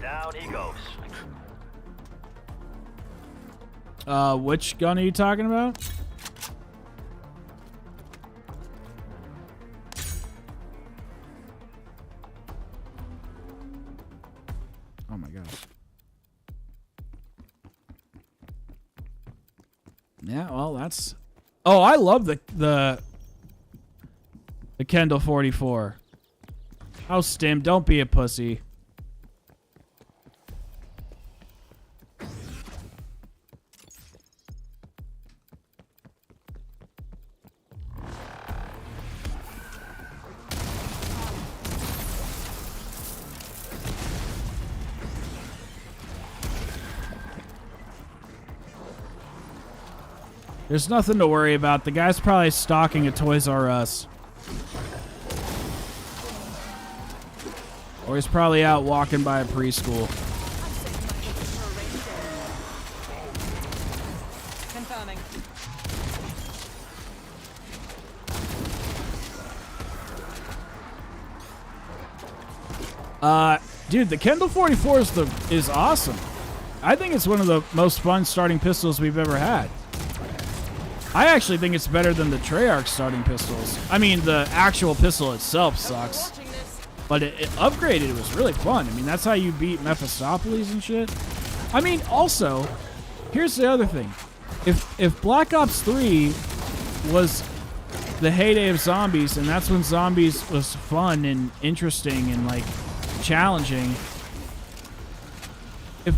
Down he goes. Which gun are you talking about? Oh my gosh. Yeah, well, that's... Oh, I love the Kendall 44. Oh, Stim, don't be a pussy. There's nothing to worry about. The guy's probably stalking a Toys R Us. Or he's probably out walking by a preschool. Confirming. Dude, the Kendall 44 is awesome. I think it's one of the most fun starting pistols we've ever had. I actually think it's better than the Treyarch starting pistols. I mean, the actual pistol itself sucks. But it upgraded. It was really fun. I mean, that's how you beat Mephistopheles and shit. I mean, also, here's the other thing. If Black Ops 3 was the heyday of zombies, and that's when zombies was fun and interesting and, like, challenging...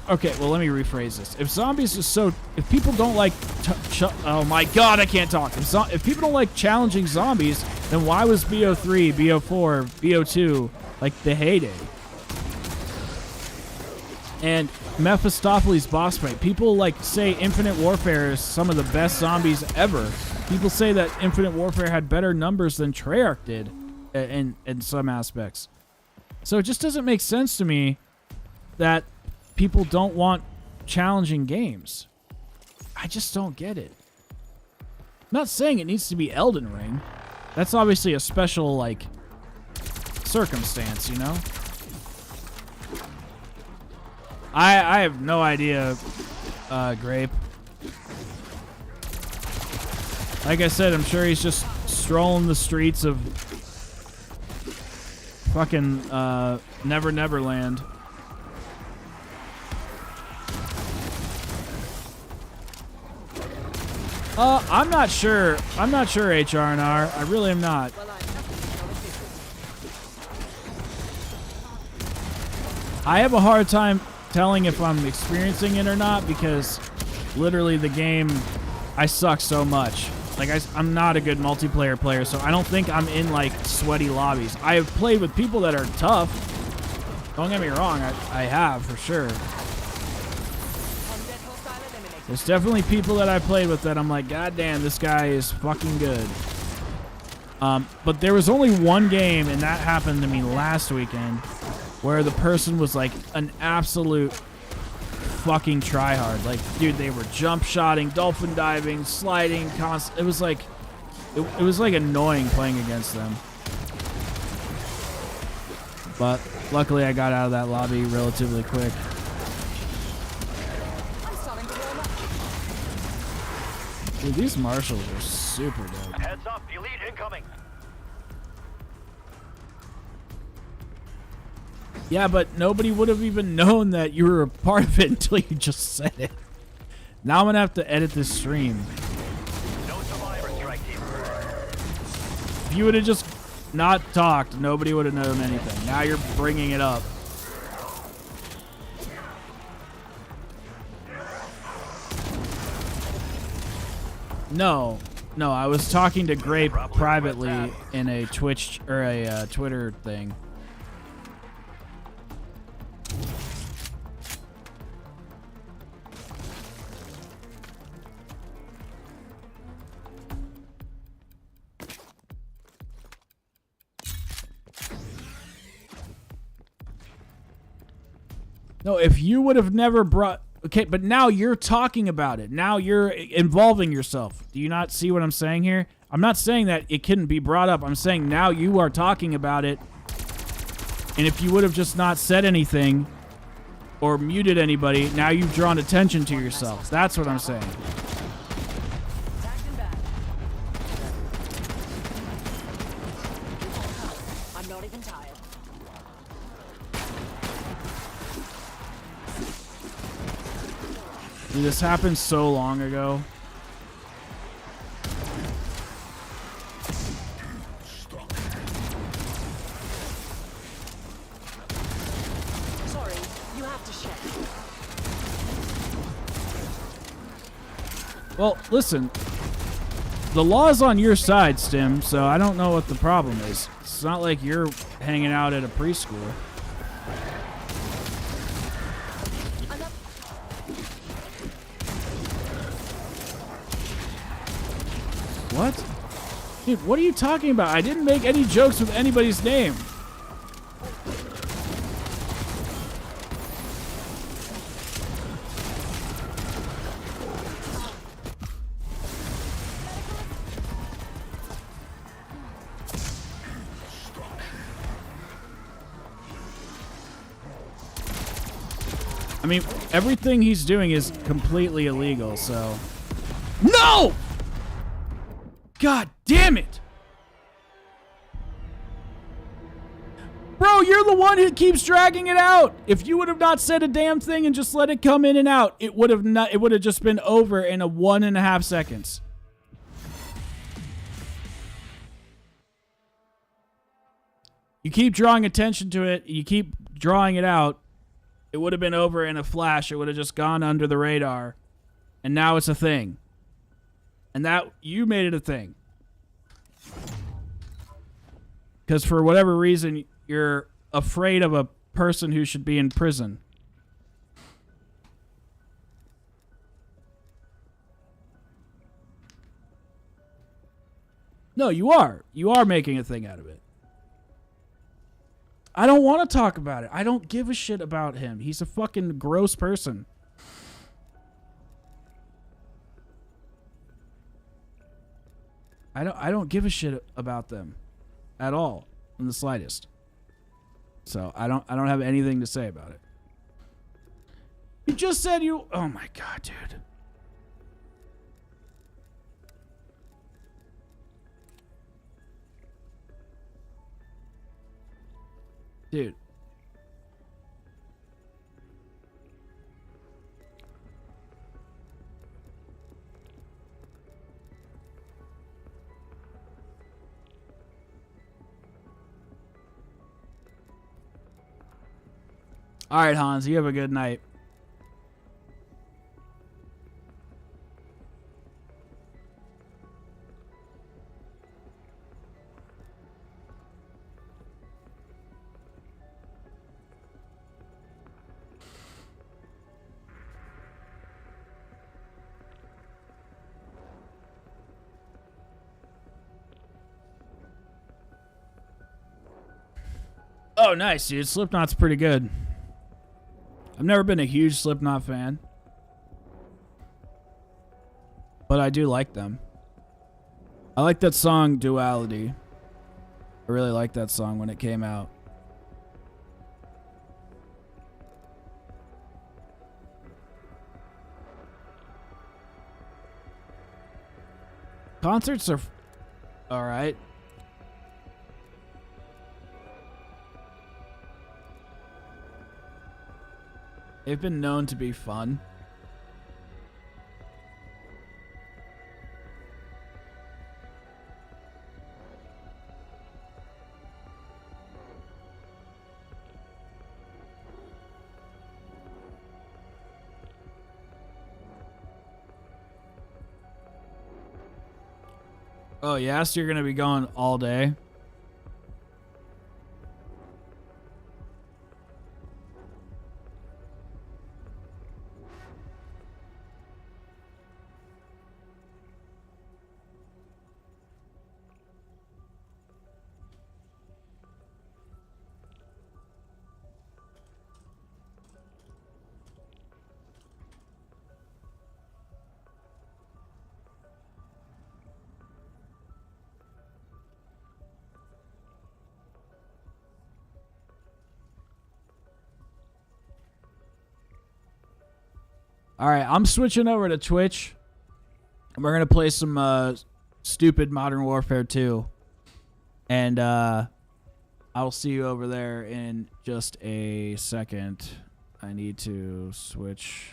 Okay, well, let me rephrase this. If zombies is so... If people don't like... Oh, my God, I can't talk. If people don't like challenging zombies, then why was BO3, BO4, BO2, like, the heyday? And Mephistopheles boss fight. People, like, say Infinite Warfare is some of the best zombies ever. People say that Infinite Warfare had better numbers than Treyarch did in some aspects. So it just doesn't make sense to me that... people don't want challenging games. I just don't get it. I'm not saying it needs to be Elden Ring. That's obviously a special, like, circumstance, you know? I have no idea, Grape. Like I said, I'm sure he's just strolling the streets of fucking Never Neverland. I'm not sure. I'm not sure, HRNR. I really am not. I have a hard time telling if I'm experiencing it or not because literally the game, I suck so much. Like, I'm not a good multiplayer player, so I don't think I'm in, like, sweaty lobbies. I have played with people that are tough. Don't get me wrong. I have, for sure. There's definitely people that I played with that I'm like, God damn, this guy is fucking good. But there was only one game, and that happened to me last weekend, where the person was like an absolute fucking tryhard. Like, dude, they were jump shotting, dolphin diving, sliding, it was like, it was like annoying playing against them. But luckily I got out of that lobby relatively quick. Dude, these marshals are super dope. Heads up, elite incoming. Yeah, but nobody would have even known that you were a part of it until you just said it. Now I'm gonna have to edit this stream. No survivor, strike team. If you would have just not talked, nobody would have known anything. Now you're bringing it up. No, I was talking to Grape privately in a Twitch or a Twitter thing. No, if you would have never brought... Okay, but now you're talking about it. Now you're involving yourself. Do you not see what I'm saying here? I'm not saying that it couldn't be brought up. I'm saying now you are talking about it. And if you would have just not said anything or muted anybody, now you've drawn attention to yourself. That's what I'm saying. I'm not even tired. Dude, this happened so long ago. Well, listen. The law's on your side, Stim, so I don't know what the problem is. It's not like you're hanging out at a preschool. What? Dude, what are you talking about? I didn't make any jokes with anybody's name. I mean, everything he's doing is completely illegal, so... No! God damn it! Bro, you're the one who keeps dragging it out! If you would have not said a damn thing and just let it come in and out, it would have just been over in a 1.5 seconds. You keep drawing attention to it, you keep drawing it out. It would have been over in a flash. It would have just gone under the radar. And now it's a thing. And that, you made it a thing. Because for whatever reason, you're afraid of a person who should be in prison. No, you are. You are making a thing out of it. I don't want to talk about it. I don't give a shit about him. He's a fucking gross person. I don't give a shit about them at all in the slightest. So I don't have anything to say about it. You just said you... Oh my god, dude. Dude. All right, Hans, you have a good night. Oh, nice, dude. Slipknot's pretty good. I've never been a huge Slipknot fan, but I do like them. I like that song, Duality. I really liked that song when it came out. Concerts are all right. They've been known to be fun. Oh, yeah, so you're going to be going all day? All right, I'm switching over to Twitch. And we're going to play some stupid Modern Warfare 2. And I'll see you over there in just a second. I need to switch.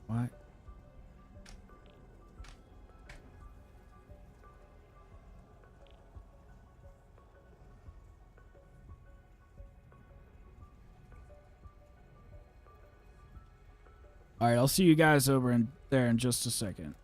What? All right, I'll see you guys over in there in just a second.